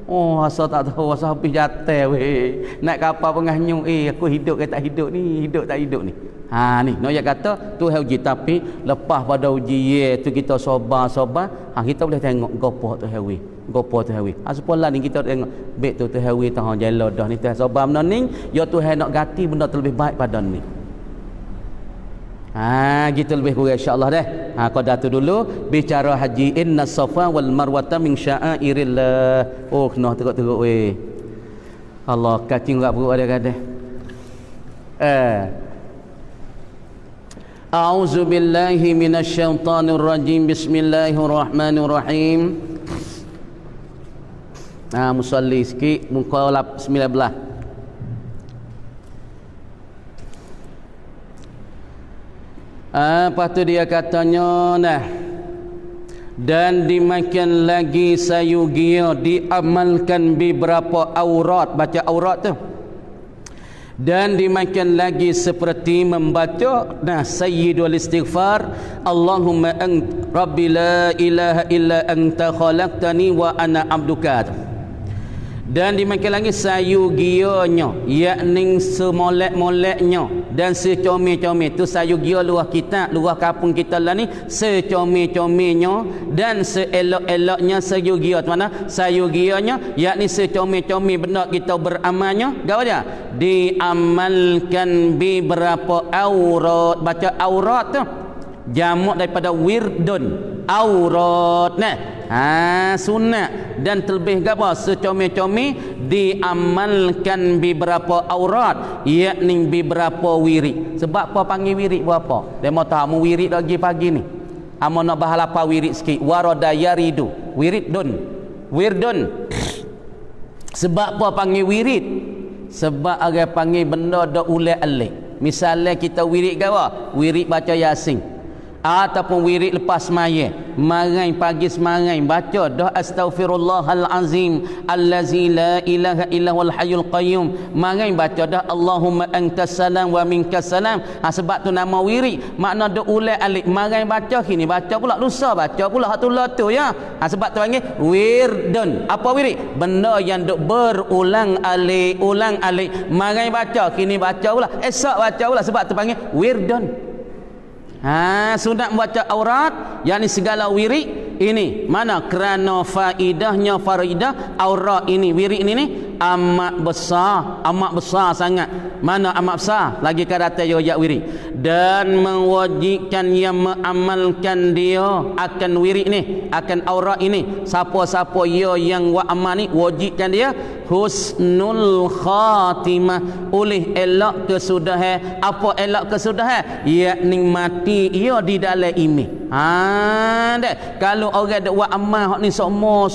Oh, asal tak tahu asal habis jatuh weh. Nak kapal pengahnyung aku hidup ke tak hidup ni, hidup tak hidup ni. Ha ni, nak kata Tuhan uji tapi lepas pada uji tu kita sabar-sabar, kita boleh tengok gapo Tuhan wi. Gapo Tuhan wi. Sepolah ni kita tengok bet tu Tuhan wi tah jelo dah ni Tuhan sabar benda ni, ya Tuhan nak ganti benda terlebih baik pada ni. Gitu lebih kurang insya-Allah dah. Qadar tu dulu bicara haji inna safa wal marwata min sya'airillah. Oh kena teruk-teruk weh. Allah kacing kat perut ada-ada. A'udzu billahi minasyaitonir rajim. Bismillahirrahmanirrahim. Musalli sikit muka 19. Lepas tu dia katanya dan dimakan lagi sayugia diamalkan beberapa aurat. Baca aurat tu. Dan dimakan lagi seperti membaca sayyidul istighfar Allahumma rabbi la ilaha illa anta khalaqtani wa ana abduka. Dan dimakan lagi sayugianya, yakni semolek-moleknya dan secomel-comel tu sayugia luah kita, luah kampung kita lah ni, secomel-comelnya dan seelok-eloknya sayugia. Mana sayugianya, yakni secomel-comel benda kita beramalnya, gapo dia? Diamalkan beberapa aurat. Baca aurat tu jamak daripada wirdun, aurat sunat dan terlebih gapo secomel-comel diamalkan beberapa aurat, yakni beberapa wirid. Sebab apa panggil wirid berapa? Dia mau tahu wirid lagi pagi ni. Amo nak bahas apa wirid sikit. Warada yaridu wirdun. Sebab apa panggil wirid? Sebab orang panggil benda dak ulek-alik. Misalnya kita wirid gapo? Wirid baca Yasin. Ataupun wirid lepas semaya, marai pagi semarai baca dah astaghfirullahal azim allazi la ilaha illa huwal hayyul qayyum, marai baca dah Allahumma antas salam wa minkas salam. Sebab tu nama wirid makna dak ulai alik, marai baca kini baca pula, lusa baca pula hak tu ya. Sebab tu panggil wirdun. Apa wirid? Benda yang duk berulang alik marai baca kini baca pula, esok baca pula. Sebab tu panggil wirdun. Sunat membaca aurat, yakni segala wirid ini. Mana? Kerana faidahnya faridah aurat ini, wirid ini amat besar sangat. Mana amat besar? Lagi kata ya wirid. Dan mewajibkan yang mengamalkan dia akan wirid ni, akan aurat ini. Siapa-siapa yang wa amal ni wajibkan dia husnul khatimah, oleh elok kesudahan. Apa elok kesudahan? Yakni mati ia di dalam iman. Kalau orang dak buat amal hak ni sokmo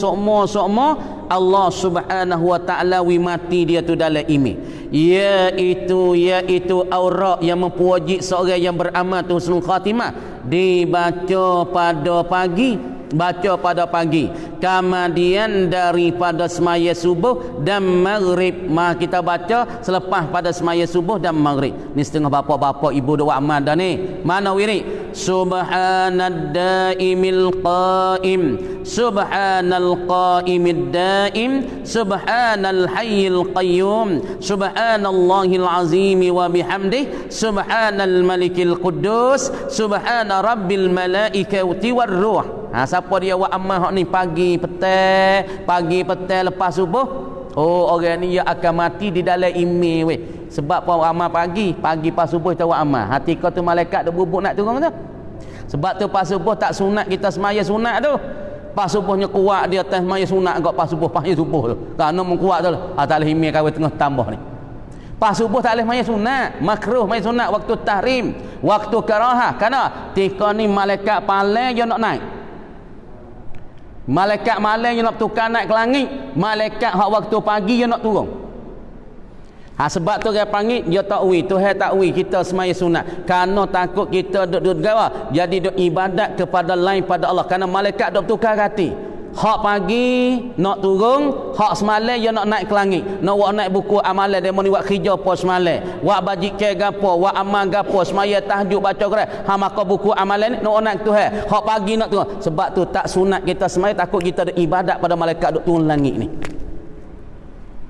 Allah Subhanahu wa taala wi mati dia tu dalam iman. Iaitu aurat yang mempuwajib seorang yang beramal tu husnul khatimah dibaca pada pagi. Baca pada pagi, kemudian daripada semaya subuh dan maghrib. Kita baca selepas pada semaya subuh dan maghrib. Ni setengah bapa-bapa ibu doa amal dah ni. Mana wirid? Subhanad daimil qaim, subhanal qaimid daim, subhanal hayyil qayyum, subhanallahil azim wa bihamdih, subhanal malikil quddus, subhana rabbil malaikati war ruh. Siapa dia buat amal hak ni pagi petang lepas subuh, orang ni dia akan mati di dalam iman weh. Sebab apa amal pagi pas subuh kita buat amal, hati kau tu malaikat dah bubuk nak turun tu. Sebab tu pas subuh tak sunat kita semaya sunat tu. Pas subuhnya kuat dia atas semaya sunat kau pas subuh tu. Kerana mengkuat tu tak boleh iman kau tengah tambah ni. Pas subuh tak boleh main sunat, makruh main sunat waktu tahrim, waktu karahah. Kerana tika ni malaikat paling dia nak naik. Malaikat malam dia nak tukar naik ke langit, malaikat hak waktu pagi dia nak turun. Sebab tu dia panggil dia tak wi, Tuhan tak wi kita semaya sunat. Kerana takut kita duduk gawa, jadi duk ibadat kepada lain pada Allah. Kerana malaikat duk tukar hati. Hak pagi nak turun, hak semalam dia nak naik ke langit. Nak buat naik buku amalan dia ni buat kerja apa semalam. Buat bajikan gapo, buat amal gapo, semaya tahajud baca Quran. Maka buku amalan ni nak naik ke Tuhan. Hak pagi nak turun. Sebab tu tak sunat kita semaya, takut kita ada ibadat pada malaikat duk turun langit ni.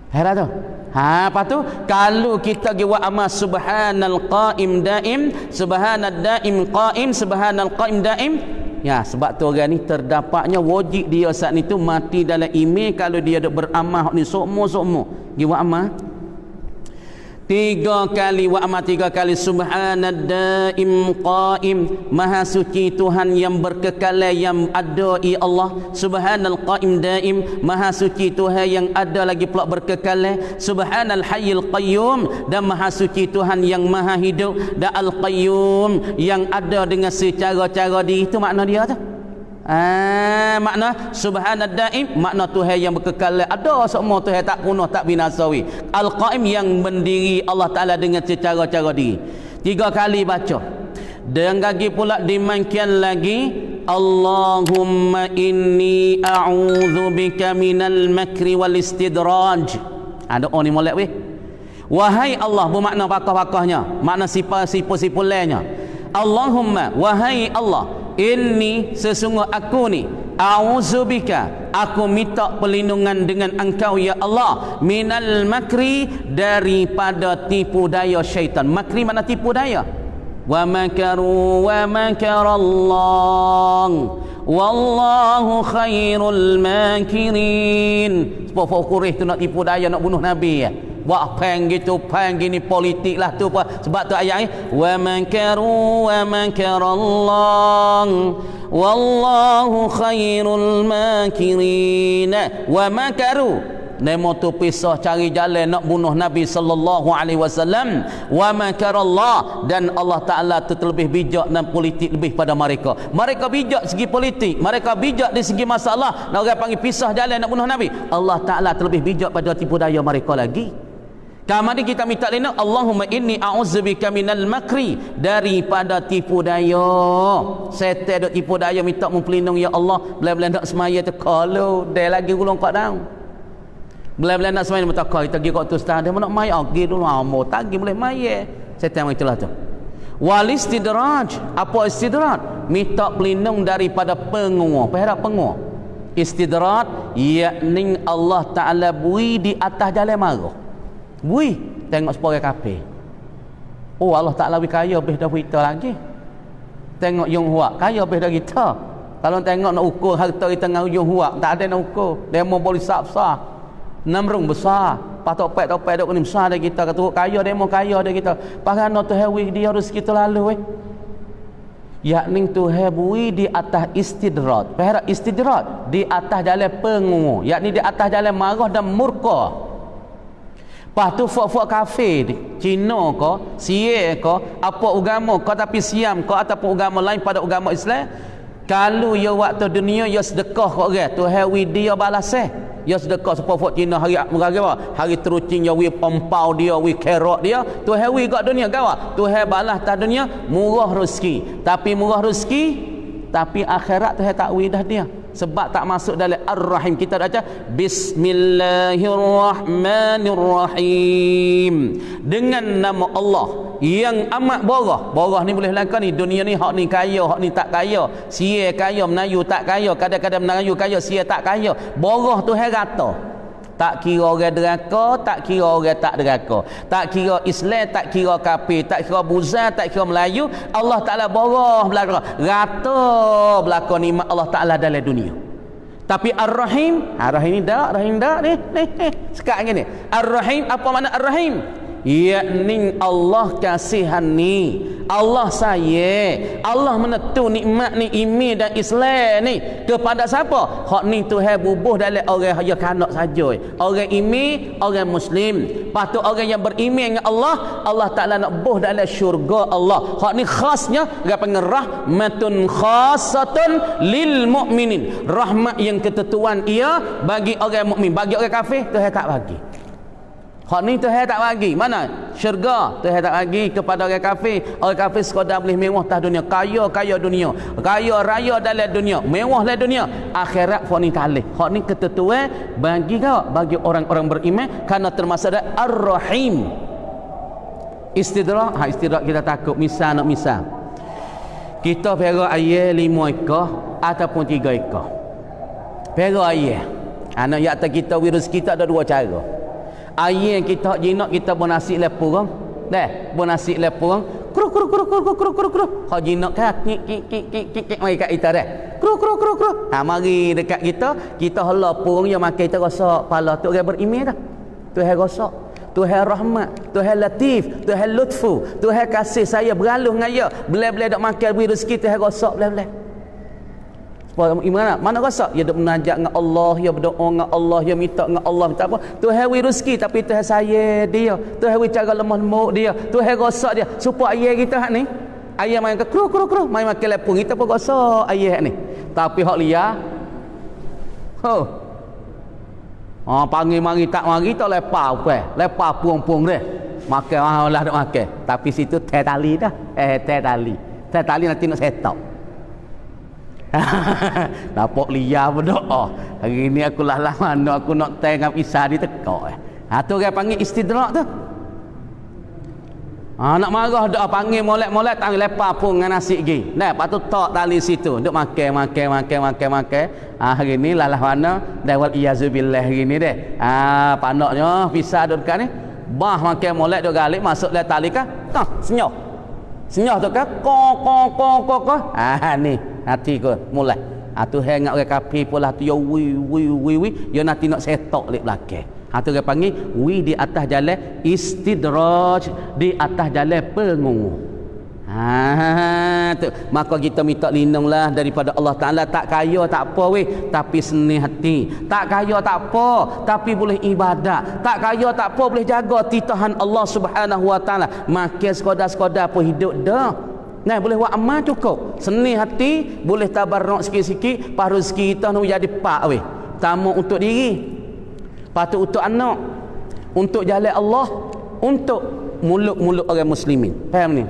Heran tu? Lepas tu kalau kita buat amal subhanal qaim daim, subhanal daim qaim, subhanal qaim daim. Ya, sebab tu orang ni terdapatnya wajib dia saat ni tu mati dalam email kalau dia ada beramal ni sokmo. Dia buat amal 3 kali, buat amal 3 kali. Subhanad daim qaim, maha suci Tuhan yang berkekalan yang ada ya Allah. Subhanal qaim daim, maha suci Tuhan yang ada lagi pula berkekalan. Subhanal hayyil qayyum, dan maha suci Tuhan yang maha hidup. Dan al qayyum, yang ada dengan secara-cara diri. Itu makna dia tu. Makna subhanad daim, makna Tuhan yang berkekalan ada semua, Tuhan tak punah tak binasawi. Al-Qaim, yang mendiri Allah Ta'ala dengan secara-cara diri. 3 kali baca. Dan lagi pula dimainkan lagi, Allahumma inni a'udzubika minal makri wal istidraj. Doa ni molek weh. Wahai Allah, bermakna pakah-pakahnya, makna sifat-sifat-sifatnya. Allahumma, wahai Allah, inni sesungguh aku ni, a'udzubika, aku minta perlindungan dengan engkau ya Allah, minal makri, daripada tipu daya syaitan. Makri mana tipu daya. Wa makaru wa makarallah wallahu khairul makirin. Sebab Quraisy tu nak tipu daya, nak bunuh Nabi ya. Buat pang gitu, pang gini, politik lah tu apa. Sebab tu ayat ni, wa makaru wa makarallah wallahu khairul makirin. Wa makaru, nemo tu pisah cari jalan nak bunuh Nabi sallallahu alaihi wasallam. Wa makarallah, dan Allah Taala tu terlebih bijak dan politik lebih pada mereka. Mereka bijak segi politik, mereka bijak di segi masalah. Nak orang panggil pisah jalan nak bunuh Nabi. Allah Taala terlebih bijak pada tipu daya mereka lagi. Kamari kita minta lindung, Allahumma inni a'udzubika minal makri, daripada tipu daya. Setan duk tipu daya, minta pelindung ya Allah. Bila-bila nak semaya tu kalau dia lagi gulung kat daun. Bila-bila nak semaya minta kita pergi kat tu ustaz, dia nak mai pergi dulu mau tagi boleh mai. Setan itulah tu. Wal istidraj, apa istidraj? Minta pelindung daripada penguasa. Apa harap penguasa? Istidraj yakni Allah Taala bui di atas jalan marah. Bui tengok sepore kafir. Oh, Allah Taala bagi kaya lebih dah kita lagi. Tengok yung huak kaya lebih dari kita. Kalau tengok nak ukur harta kita dengan yung huak, tak ada nak ukur. Demo boleh besar. 6 rung besar. Patok topek dok ni besar dari kita. Kata kaya demo kaya dari kita. Parano tu hewi dia harus kita lalu yakni tu hebui di atas istidrat. Perhara istidrat di atas jalan pengungu, yakni di atas jalan marah dan murka. Lepas tu fok-fok kafir Cina ke, Sia ke, apa agama ke, tapi Siam ke ataupun agama lain pada agama Islam, kalau ya waktu dunia ya sedekah ke orang tu hewi dia balas ya sedekah. Sebab fok Cina hari hari terucing ya wi pompau dia, wi kerok dia, tu hewi kat dunia gawa tu he balas ta dunia murah rezeki. Tapi murah rezeki, tapi akhirat tu he tak wi dah dia, sebab tak masuk dalam Ar-Rahim. Kita baca Bismillahirrahmanirrahim, dengan nama Allah yang amat borah. Borah ni boleh langkah ni dunia ni, hak ni kaya, hak ni tak kaya. Sia kaya, Melayu tak kaya, kadang-kadang Melayu kaya, Sia tak kaya. Borah tu hai rata. Tak kira orang deraka, tak kira orang tak deraka, tak kira Islam, tak kira kafir, tak kira Buzan, tak kira Melayu. Allah Ta'ala borah belakang, rata belakang nikmat Allah Ta'ala dalam dunia. Tapi Ar-Rahim, Ar-Rahim ni dak, Rahim dak ni. Sekarang ni Ar-Rahim, apa makna Ar-Rahim? yakni Allah kasihan ni, Allah sayang, Allah menentu nikmat ni iman dan Islam ni kepada siapa? Hak ni Tuhan bubuh dalam orang yang kanak saja, orang iman, orang muslim. Patut orang yang beriman dengan Allah, Allah Taala nak buh dalam syurga Allah. Hak ni khasnya dia panggil rahmatun khassatun lil mukminin, rahmat yang ketentuan ia bagi orang mukmin. Bagi orang kafir Tuhan tak bagi. Hak ni Tuhan tak bagi. Mana? Syurga Tuhan tak bagi kepada orang kafir. Orang kafir sekadar boleh mewah atas dunia, kaya dunia, kaya raya dalam dunia, mewah dalam dunia. Akhirat hak ni tak boleh. Hak ni ketentuan bagi kau, bagi orang-orang beriman, kerana termasuk Ar-Rahim. Istidrak, istidrak kita takut misal nak misal. Kita pergi ayam 5 ekor ataupun 3 ekor. Pergi ayam. Anak yang atas kita virus kita ada 2 cara. Ayam kita jinak kita bernasik lepurang. Dah, bernasik lepurang. Kruk kruk kruk kruk kruk kruk kruk. Hak jinak kan kik mari kat kita dah. Kruk kruk kruk kruk. Ha mari dekat kita hala purang yang makan kita rosak kepala tu orang beriman dah. Tuhan rosak. Tuhan rahmat, Tuhan latif, Tuhan lutfu, Tuhan kasih saya beraluh dengan dia. Belai-belai dak makan beri rezeki Tuhan rosak belai-belai. Mana rasa? Ya duk menajak dengan Allah, ya berdoa dengan Allah, ya minta dengan Allah, minta apa? Tuhan wi rezeki tapi Tuhan sayang dia. Tuhan wi cara lemah lembut dia. Tuhan rosak dia. Supaya ayam kita hak ni, ayam main ke kru main makan lepung kita pun rosak ayam hak ni. Tapi hak liar. Panggil mari tak mari tak lepas apa. Lepas puang-puang dia. Makan lah dak makan. Tapi situ teh tali dah. Teh tali. Teh tali nanti nak setok. Nampak liar berdoa. Hari ni aku lah mana aku nak tengok Isa di tekak. Tu orang panggil istidrak tu. Nak marah doa panggil molek-molek tangi lepas pun dengan nasi gi. Nah, lepas tu tak tali situ. Duk makan. Hari ni lah mana dawal iyazubillah hari ni deh. Panaknya Isa duk dekat ni. Bah makan molek duk galik masuk dalam tali kan. Senyap tu kan ko. Ni hati ko mulai. Tu hang orang kafir pula tu yo wi yo nanti nak setok lek belakang. Tu dia panggil wi di atas jalan istidraj, di atas jalan pengungu. Tu maka kita minta lindunglah daripada Allah Taala. Tak kaya tak apa weh, tapi seni hati. Tak kaya tak apa, tapi boleh ibadat. Tak kaya tak apa, boleh jaga titahan Allah Subhanahu Wa Taala. Makan sekadar-sekadar pun hidup dah. Nah, boleh buat amal cukup. Seni hati, boleh tabarruk sikit-sikit, pas rezeki kita nak jadi pak weh. Tamu untuk diri, patut untuk anak, untuk jalan Allah, untuk mulut-mulut orang muslimin. Faham ni?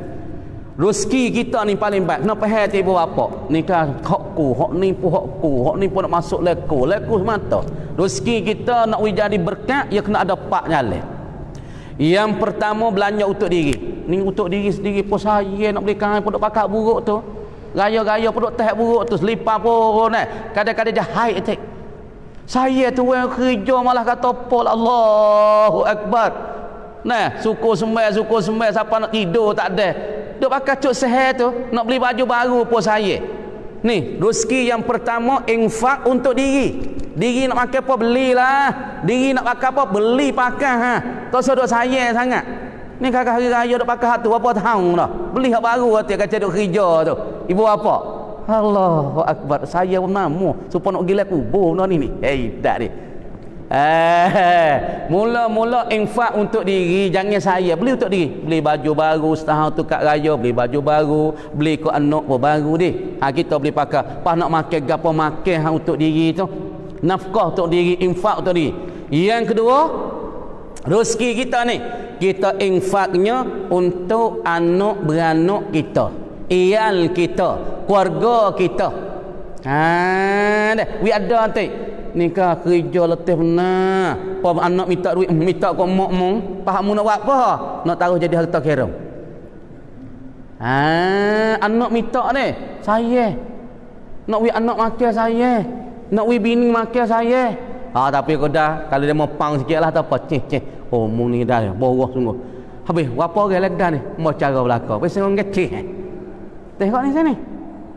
Rezeki kita ni paling baik. Kenapa hati ibu bapa? Ni kan hakku, hak ni pun hakku, hak ni pun nak masuk leku semata. Rezeki kita nak jadi berkat, ya kena ada pak jalan. Yang pertama belanja untuk diri. Ni untuk diri sendiri pun saya nak beli kain pun duk pakai buruk tu. Gaya-gaya pun duk teh buruk tu, selipar pun kadang-kadang jahit cik. Saya tu yang kerja malah kata pol Allahu Akbar. Nah, suku sembah siapa nak tidur tak ada. Duk pakai cuk sehat tu, nak beli baju baru pun saya. Ni, rezeki yang pertama infak untuk diri. Diri nak pakai apa belilah. Diri nak pakai apa beli pakai Tak usah duk sayang sangat. Ni kakak hari raya duk pakai hak tu berapa tahun dah. Beli hak baru hati kacau duk kerja tu. Ibu apa? Allahu Akbar. Saya pun mamu supaya nak gila kubur ni. Tak ni. Mula-mula infak untuk diri, jangan saya beli untuk diri. Beli baju baru setahun tu kat raya, beli baju baru, beli ke anak pun baru deh. Kita beli pakai. Pas nak makan gapo makan untuk diri tu. Nafkah untuk diri, infak untuk diri. Yang kedua, rezeki kita ni, kita infaknya untuk anak beranak kita, iyal kita, keluarga kita. Dah, we ada nanti. Nikah kerja letih benar. Apa anak minta duit, minta kau mak-mak. Pahamu nak buat apa? Nak taruh jadi harta karun. Anak minta ni, saya. Nak we anak makan saya. Nak we bini makan saya. Tapi kau dah, kalau dia mau pang sikitlah tak apa. Cih. Oh, mung ni dah boroh sungguh. Habis, berapa orang lega ni? Mau cara belaka. Pasal orang kecil. Tengok ni sini.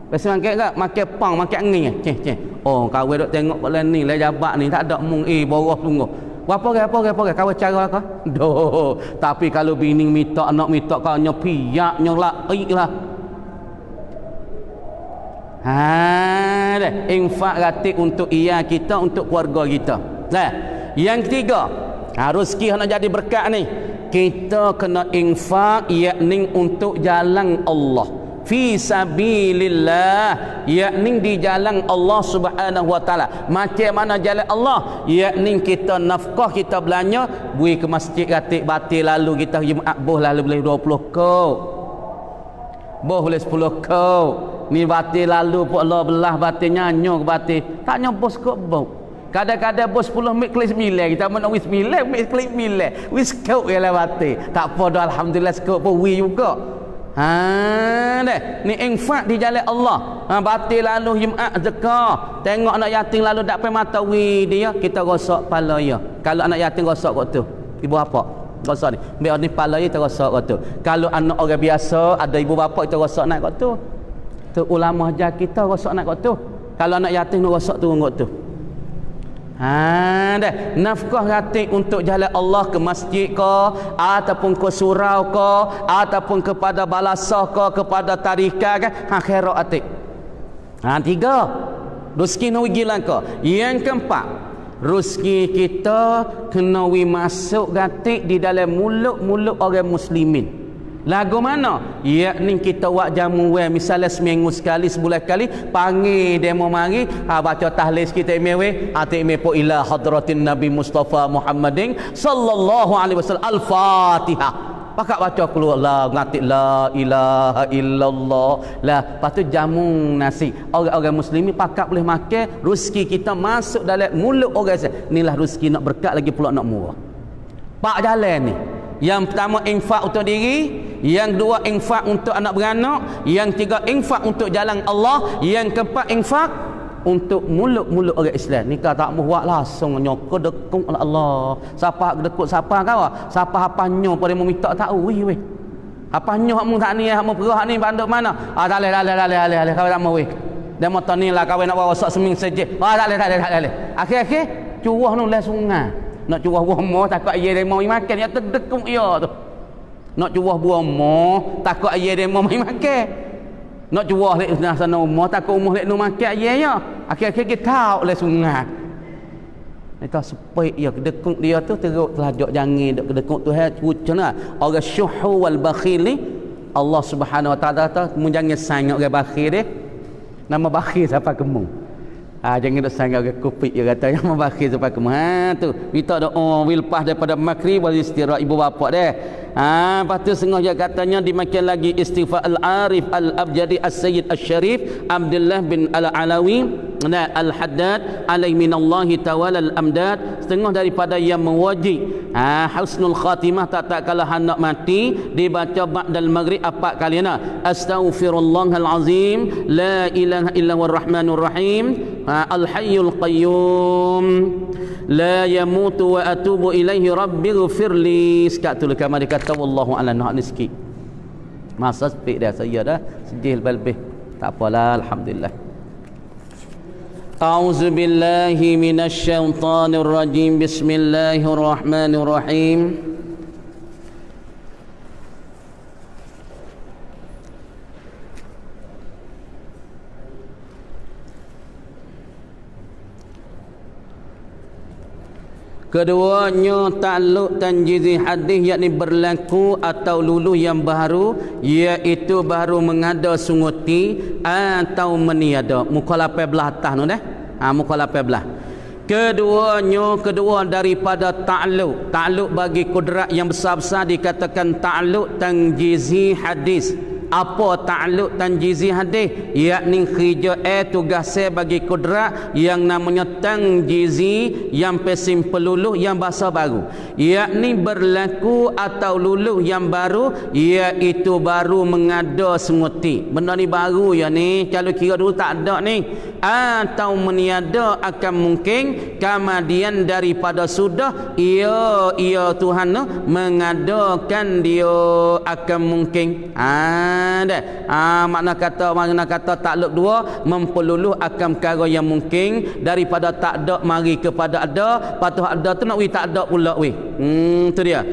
Pasal makan pang, makan angin. Cih. Oh, kau duk tengok kat ni, lah jabat ni tak ada mung boroh sungguh. Apa kau cara kau? Doh. Tapi kalau bini minta anak minta kau nyopiak nyolak lah. Deh. Infak gratis untuk ia kita, untuk keluarga kita. Nah, yang ketiga, rezeki nak jadi berkat ni. Kita kena infak yakni untuk jalan Allah. Fi sabilillah, yakni di jalan Allah Subhanahu wa taala. Macam mana jalan Allah? Yakni kita nafkah, kita belanja, bui ke masjid gratis, batil lalu kita Jumaat boh lalu boleh 20 kau. Boh boleh 10 kau. Ni batil lalu pun Allah belah batil nyanyo ke batil. Tak nyobos kau boh. Kadang-kadang bos 10 mik klik 9 kita mana wis 9 mik klik 9 wis kau ialah batil. Tak apa dah, alhamdulillah skop pun wi juga. Deh, ni infak di jalan Allah. Batil lalu Jumaat zakah. Tengok anak yatim lalu dak pai mata wi dia, kita rosak kepala dia. Kalau anak yatim rosak kat tu, ibu bapa rosak ni. Biar ni kepala dia terrosak kat tu. Kalau anak orang biasa ada ibu bapa kita rosak naik kat tu. Tu ulama ajar kita rosak naik kat tu. Kalau anak yatim nak rosak turun kat tu. Dah nafkah gratis untuk jalan Allah, ke masjid ke ataupun ke surau ke ataupun kepada balasah ke, kepada tarikat kan, khairat atik. Tiga, rezeki nak gilang ke. Yang keempat, rezeki kita kena masuk gratis di dalam mulut-mulut orang muslimin. Lagu mana? Yakni kita buat jamu misalnya seminggu sekali, sebulan kali panggil demo mari baca tahlil kita mewe po ila hadratin Nabi Mustafa Muhammadin sallallahu alaihi wasallam al-Fatihah. Pakak baca keluar la ngatik la ilaha illallah lah. Lepas tu jamu nasi. Orang-orang muslimin pakak boleh makan, rezeki kita masuk dalam mulut orang. Inilah rezeki nak berkat lagi pula nak murah. Pak jalan ni. Yang pertama infak untuk diri, yang dua infak untuk anak beranak, yang tiga infak untuk jalan Allah, yang keempat infak untuk mulut-mulut orang Islam. Nikah tak mau buat langsung nyoko dekung oleh Allah. Siapa dekuk siapa kau? Siapa hapanyo pada mau minta tahu weh. Hapanyo hak mu tak ni, hak mu perah ni banduk mana? Tak leh kau tak mau weh. Dia mau tani lah kau nak bawa sak seming saja. Tak leh. Akhir-akhir cuah nu le sungai. Nak curah buah moh takut ayah dia mau makan, dia terdekung ia tu. Nak curah buah moh takut ayah dia mau makan. Nak curah lek sana moh takut moh lek nu makan ayah ya. Akhir-akhir kita tahu le sungai. Kita sepik dia kedekung dia tu teruk telajak jangan dok kedekung tu pucana. Orang syuhu wal bakhil ni Allah Subhanahu wa taala tu mun jangan sangat orang bakhil dia. Nama bakhil siapa kemung. Jangan duk sangat ke kupik dia kata yang membakir sampai ke tu. Minta doa wilpah daripada makri wal istirahat ibu bapa dia. Lepas tu setengah dia katanya dimakan lagi istighfar al-arif al-abjadi as-sayyid asy-syarif Abdullah bin al-Alawi al-Haddad alaihi minallahi tawala al-amdad. Setengah daripada yang mewajib husnul khatimah tak kalah hendak mati dibaca ba'dal maghrib 4 kali astaghfirullahal azim la ilaha illa huwar rahmanur rahim al-hayyul qayyum la yamutu wa atubu ilaihi rabbighfirli. Sekat tu kama dikata wallahu ala nak ni sikit. Masa sepik dah saya dah sedih lebih. Tak apalah, alhamdulillah. A'udzu billahi minasy syaithanir rajim. Bismillahirrahmanirrahim. Keduanya takluk tanjizi hadis yakni berlaku atau luluh yang baru, iaitu baru mengada sunguti atau meniada. Muka 18 atas tu dah. Muka 18. Kedua daripada takluk bagi kudrat yang besar-besar dikatakan takluk tanjizi hadis. Apa takluk tanjizi hadis? Yakni kerja tugas bagi kudrat yang namanya tanjizi, yang pesim peluluh yang bahasa baru, yakni berlaku atau luluh yang baru, iaitu baru mengada senguti. Benda ni baru ya ni, kalau kira dulu tak ada ni. Atau meniada akan mungkin kemudian daripada sudah ia Tuhan mengadakan dia akan mungkin. Makna kata takluk dua memperluluh akan perkara yang mungkin daripada tak ada mari kepada ada, patuh ada tu nak tak ada pula tu dia.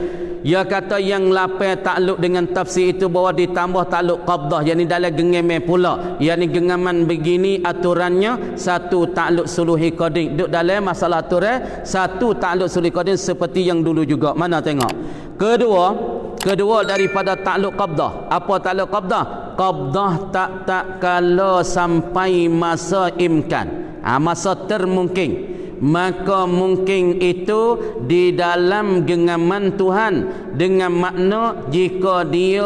Dia kata yang lapai takluk dengan tafsir itu bahawa ditambah takluk qabdah, yakni dalam genggaman pula, yakni genggaman begini aturannya, satu takluk suluhi qading duk dalam masalah aturan, satu takluk suluhi qading seperti yang dulu juga. Mana tengok kedua daripada takluk qabdah. Apa takluk qabdah? Qabdah tak kala sampai masa imkan, masa termungkin, maka mungkin itu di dalam genggaman Tuhan dengan makna jika dia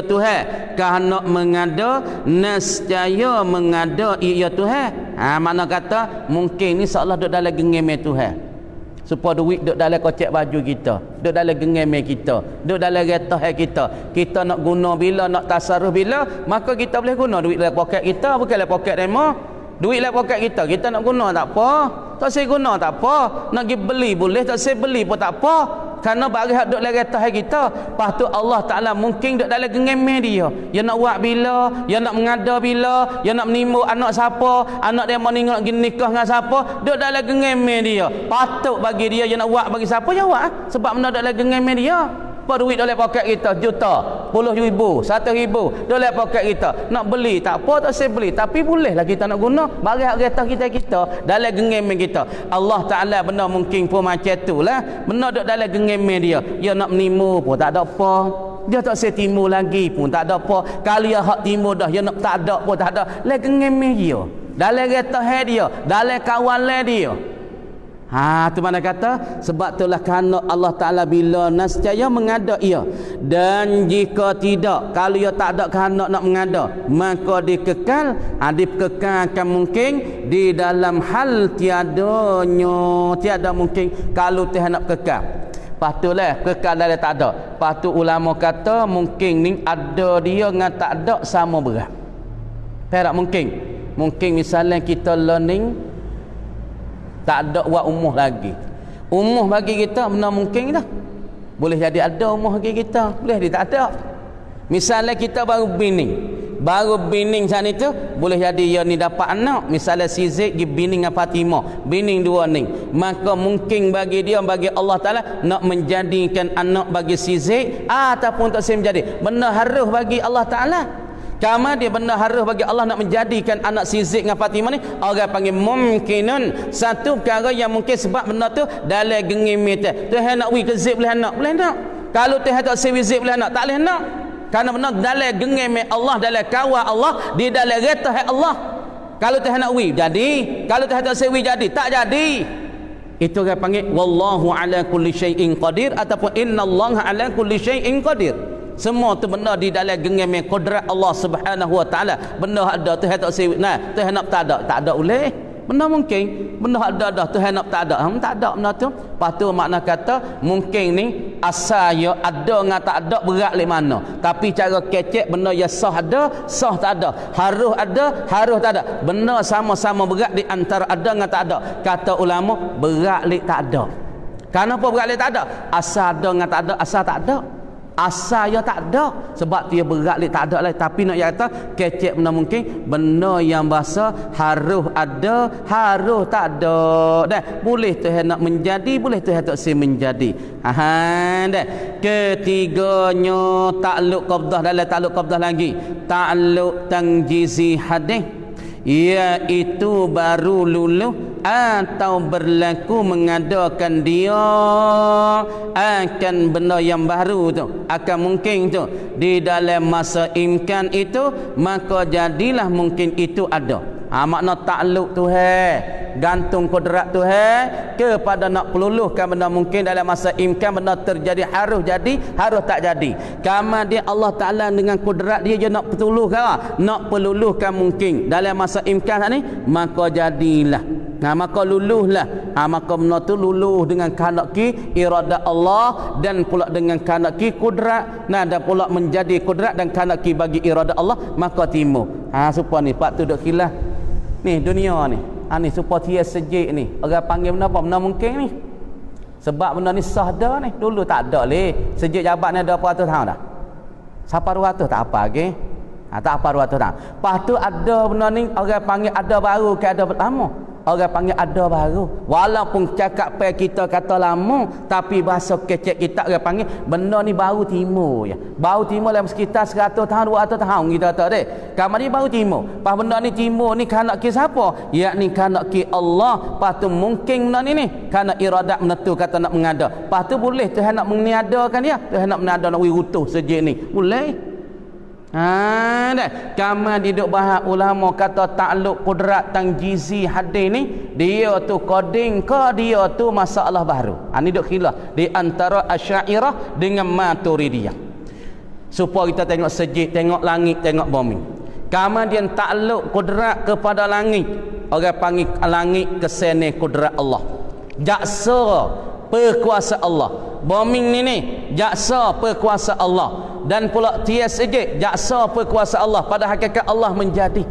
Tuhan kerana mengada nescaya mengada ia Tuhan. Makna kata mungkin ni seolah duduk dalam genggaman Tuhan, supaya duit duduk dalam kocek baju kita, duduk dalam genggaman kita, duduk dalam getah kita nak guna bila, nak tasarruf bila, maka kita boleh guna duit dalam poket kita, bukan dalam poket demo. Duit dalam poket kita nak guna tak apa, tak saya guna tak apa, nak pergi beli boleh, tak saya beli pun tak apa, kerana bagi hak duduk dalam getah kita. Lepas tu Allah Ta'ala mungkin duduk dalam genggaman dia nak buat bila, dia nak mengada bila, dia nak menimbul anak siapa, anak dia mau nikah dengan siapa, duduk dalam genggaman dia. Patut bagi dia nak buat bagi siapa, dia buat, sebab benda duduk dalam genggaman dia. Apa duit dalam poket kita? Juta, 10,000, 100,000 dalam poket kita. Nak beli tak apa, tak saya beli, tapi bolehlah kita nak guna bagi hak getah kita dalam genggaman kita. Allah Ta'ala benda mungkin pun macam itulah, benda duduk dalam genggaman dia nak menimu pun tak ada apa, dia tak saya timur lagi pun tak ada apa, kali hak timur dah dia nak tak ada pun tak ada, dalam genggaman dia, dalam getah dia, dalam kawalan dia. Tu mana kata, sebab itulah kerana Allah Ta'ala bila nescaya mengada ia, dan jika tidak, kalau ia tak ada kehendak nak mengada, maka dikekalkan mungkin di dalam hal tiada mungkin kalau Tuhan nak kekal. Patulah kekal dalam tak ada. Patu ulama kata mungkin ni ada dia dengan tak ada sama berat. Perak mungkin misalnya kita learning tak ada buat umuh lagi, umuh bagi kita benar mungkin dah, boleh jadi ada umuh bagi kita, boleh jadi tak ada. Misalnya kita baru bining sana itu, boleh jadi dia ni dapat anak, misalnya si Zaid pergi bining dengan Fatimah, bining dua ni, maka mungkin bagi dia, bagi Allah Ta'ala nak menjadikan anak bagi si Zaid ataupun tak saya menjadi, benar harus bagi Allah Ta'ala. Kama dia benar harus bagi Allah nak menjadikan anak si Zaid dengan Fatimah ni, orang panggil mungkinun, satu perkara yang mungkin sebab benda tu dalam genggaman Tuhan nak ke Zaid boleh nak, kalau Tuhan tak sewi Zaid boleh nak, tak boleh nak, kerana benar dalam genggaman Allah, dalam kawal Allah, di dalam retah Allah. Kalau Tuhan nak jadi, kalau Tuhan tak sewi jadi, tak jadi. Itu orang panggil wallahu ala kulli syai'in qadir, ataupun innallaha ala kulli syai'in qadir. Semua tu benda di dalam genggaman kudrat Allah Subhanahu Wa Ta'ala. Benda ada Tuhan tak sewi, Tuhan nak tak ada boleh. Benda mungkin, benda ada Tuhan nak tak ada benda tu. Lepas tu makna kata mungkin ni asal ya ada dengan tak ada berat le mana. Tapi cara kecek benda yang sah ada, sah tak ada. Harus ada, harus tak ada. Benda sama-sama berat di antara ada dengan tak ada. Kata ulama berat le tak ada. Kenapa berat le tak ada? Asal ada dengan tak ada, asal tak ada. Asal ya tak ada, sebab dia berat li tak ada lah. Tapi nak kata kecek benda mungkin, benda yang bahasa harus ada, harus tak ada dah. Boleh Tuhan nak menjadi, boleh Tuhan tak si menjadi. Dah. Ketiganya takluk qabdah, dalam takluk qabdah lagi takluk tangjizi hadis, iaitu baru luluh atau berlaku mengadakan dia akan benda yang baru tu, akan mungkin tu di dalam masa imkan itu, maka jadilah mungkin itu ada. Makna takluk Tuhan, gantung kudrat Tuhan kepada nak peluluhkan benda mungkin dalam masa imkan, benda terjadi harus jadi, harus tak jadi. Kama dia Allah Ta'ala dengan kudrat dia nak petuluhkan, nak peluluhkan mungkin dalam masa imkan ni, maka jadilah. Maka luluhlah. Maka benda tu luluh dengan kehendak ki iradat Allah, dan pula dengan kehendak ki kudrat, dan pula menjadi kudrat dan kehendak ki bagi iradat Allah, maka timur. Supaya ni pak tu duk khilaf ni dunia ni. Ni supaya dia sejik ni. Orang panggil benda apa? Benda mungkin ni. Sebab benda ni sah dah ni. Dulu tak ada leh. Sejik jabat ni ada berapa ratus tahun dah. Siapa 200 tak apa lagi. Tak apa 200 tak. Lepas tu ada benda ni orang panggil ada baru ke ada lama. Orang panggil ada baru. Walaupun cakap pe kita kata lama, tapi bahasa kecek kita orang panggil benda ni baru timur ya. Baru timur dalam sekitar 100 tahun 200 tahun kita tak deh. Kamar ni baru timur. Pas benda ni timur ni kanak ki siapa? Yakni kanak ki Allah. Pas tu mungkin benda ni kerana iradat menentu kata nak mengada. Pas tu boleh Tuhan nak meniadakan dia. Tuhan nak meniada nak wirutuh sejak ni. Boleh. Dah. Kama diduk bahas ulama kata takluk kudrat tanjizi hadis ni dia tu qading ke dia tu masalah baru. Ni duk khilaf di antara Asy'ariyah dengan Maturidiyah. Supaya kita tengok sejid, tengok langit, tengok bumi. Kama dia takluk kudrat kepada langit. Orang panggil langit kesene kudrat Allah. Jaksa perkuasa Allah. Bumi ni jaksa perkuasa Allah. Dan pula tias saja jaksa perkuasa Allah. Pada hakikat Allah menjadi.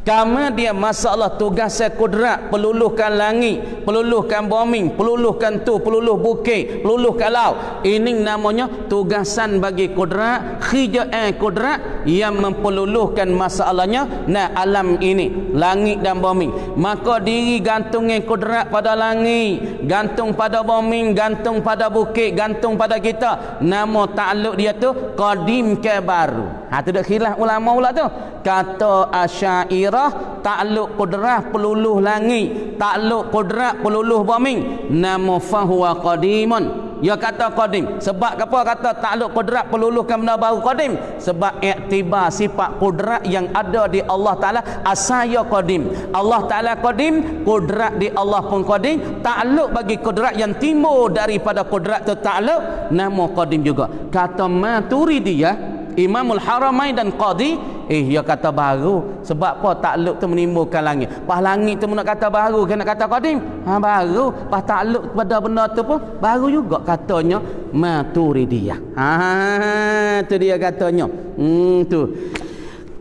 Kama dia masalah tugas kudrat, peluluhkan langit, peluluhkan bumi, peluluhkan tu, peluluh bukit, peluluhkan laut. Ini namanya tugasan bagi kudrat, khija'an kudrat yang mempeluluhkan masalahnya nah alam ini, langit dan bumi. Maka diri gantungnya kudrat pada langit, gantung pada bumi, gantung pada bukit, gantung pada kita. Nama takluk dia tu qadim ke baru. Tu dah khilaf ulama pula tu. Kata Asy'ariyah takluk kudrah peluluh langit, takluk kudrah peluluh bumi, nama fahuwa qadimun. Dia kata qadim. Sebab apa kata takluk kudrah peluluhkan benda baru qadim? Sebab iktibar sifat kudrat yang ada di Allah Taala asaya qadim. Allah Taala qadim, kudrat di Allah pun qadim. Takluk bagi kudrat yang timbul daripada kudrat tu takluk nama qadim juga. Kata Maturidiyah Imamul Haramain dan Qadi dia kata baru. Sebab apa? Takluk tu menimbulkan langit. Pas langit tu nak kata baru ke nak kata qadim? Baru. Pas takluk pada benda tu pun baru juga katanya Maturidiyah. Tu dia katanya. Tu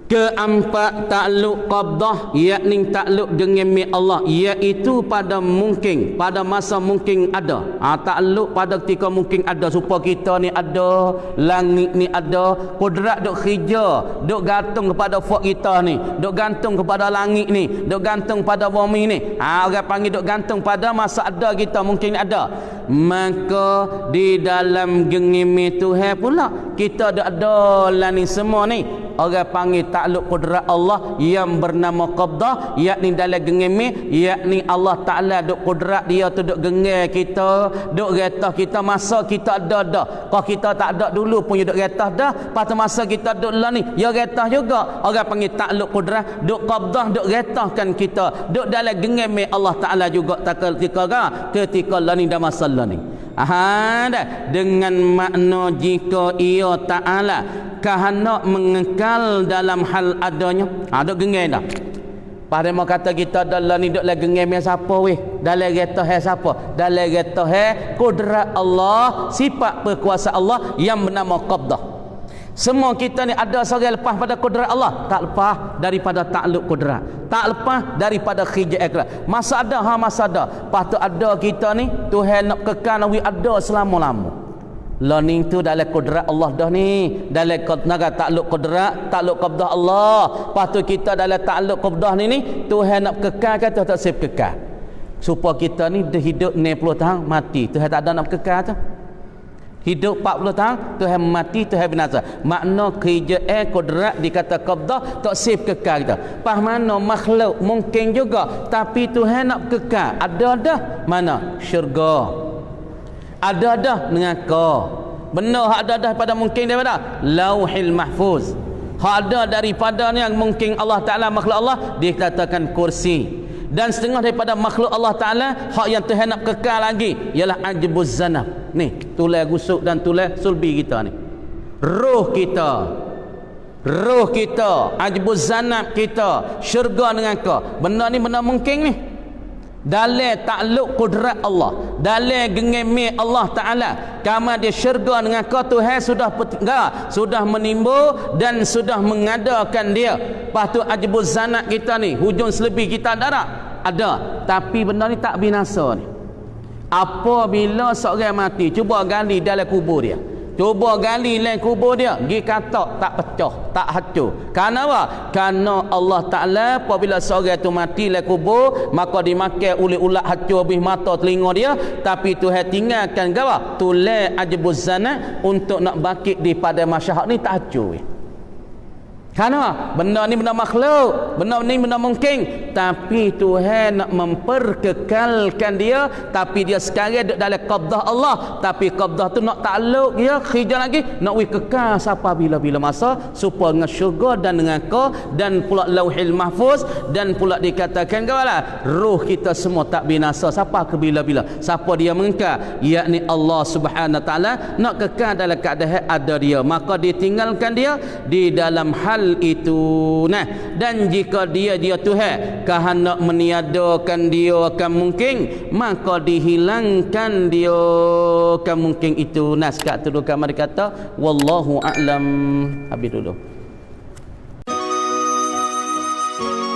keempat takluk qabdah, yakni takluk dengan milik Allah, iaitu pada mungkin, pada masa mungkin ada. Takluk pada ketika mungkin ada, supaya kita ni ada, langit ni ada, kudrat duk khija, duk gantung kepada fak kita ni, duk gantung kepada langit ni, duk gantung pada bumi ni. Orang panggil duk gantung pada masa ada kita mungkin ada. Maka di dalam gengimi Tuhan pula kita ada lah ni semua ni. Orang panggil takluk kudrat Allah yang bernama qabdah, yakni dalam gengimi, yakni Allah Ta'ala duk kudrat dia tu duk gengel kita, duk retah kita masa kita ada dah. Kalau kita tak ada dulu pun dia duk retah dah. Pada masa kita duk lah ni dia retah juga. Orang panggil takluk kudrat, duk qabdah, duk retahkan kita, duk dalam gengimi Allah Ta'ala juga ketika lah ni dah masa lah ni. Dah dengan makna jika ia Ta'ala kehendak mengekal dalam hal adanya. Duk gengel dah. Pada mau kata kita dalam ni duk la gengel siapa weh? Dalam retah siapa? Dalam retah kudrat Allah, sifat perkuasa Allah yang bernama qabdah. Semua kita ni ada seorang lepas pada kudrat Allah, tak lepas daripada takluk kudrat, tak lepas daripada khijat akhirat. Masa ada masa ada. Lepas tu ada kita ni Tuhan nak kekal nawi ada selama-lama. Learning tu dalam kudrat Allah dah ni, dalam takluk kudrat, takluk qabdah Allah. Lepas tu kita dalam takluk qabdah ni Tuhan nak kekal kata tak sip kekal. Supaya kita ni dah hidup 60 tahun mati, Tuhan tak ada nak kekal tu. Hidup 40 tahun Tuhan mati, Tuhan binasa. Makna kerjaan kudrat dikata qabdah tak sif kekal kita. Pas mana makhluk mungkin juga, tapi Tuhan nak kekal. Ada dah mana syurga, ada dah neraka. Benar hak ada dah pada mungkin daripada Lauhil Mahfuz. Hak ada daripada yang mungkin Allah Taala makhluk Allah dikatakan kursi. Dan setengah daripada makhluk Allah Ta'ala hak yang Tuhan nak kekal lagi ialah ajbuz zanab. Ni tulai rusuk dan tulai sulbi kita ni, roh kita, ajbuz zanab kita, syurga dengan kau. Benda ni benda mungkin ni dalam takluk kudrat Allah, dalam gengemi Allah Ta'ala. Kama dia syurga dengan kau Tuhan sudah menimbul dan sudah mengadakan dia. Lepas tu ajbuz zanab kita ni, hujung selebih kita ada, tapi benda ni tak binasa ni. Apabila seorang mati, cuba gali dalam kubur dia, cuba gali lain kubur dia, gi katak tak pecah, tak hancur. Kerana apa? Kerana Allah Taala apabila seorang tu mati lain kubur, maka dimakan oleh ulat hancur habis mata telinga dia, tapi Tuhan tinggalkan apa? Tulai ajbuz zana untuk nak bangkit di pada masyarakat ni tak hancur. Kerana benda ni benda makhluk, benda ni benda mungkin, tapi Tuhan nak memperkekalkan dia, tapi dia sekarang duduk dalam qabdah Allah, tapi qabdah tu nak takluk dia khijal lagi, nak kekal sampai bila-bila masa, supaya dengan syurga dan dengan kau dan pula lauhil mahfuz, dan pula dikatakan kawalah ruh kita semua tak binasa sampai ke bila-bila. Siapa dia mengekal, yakni Allah Subhanahu Wa Taala nak kekal dalam keadaan ada dia, maka ditinggalkan dia di dalam hal itu. Nah, dan jika dia Tuhan kehendak meniadakan dia akan mungkin, maka dihilangkan dia akan mungkin itu. Nah, sekat tu kamar kata wallahu a'lam. Habis dulu.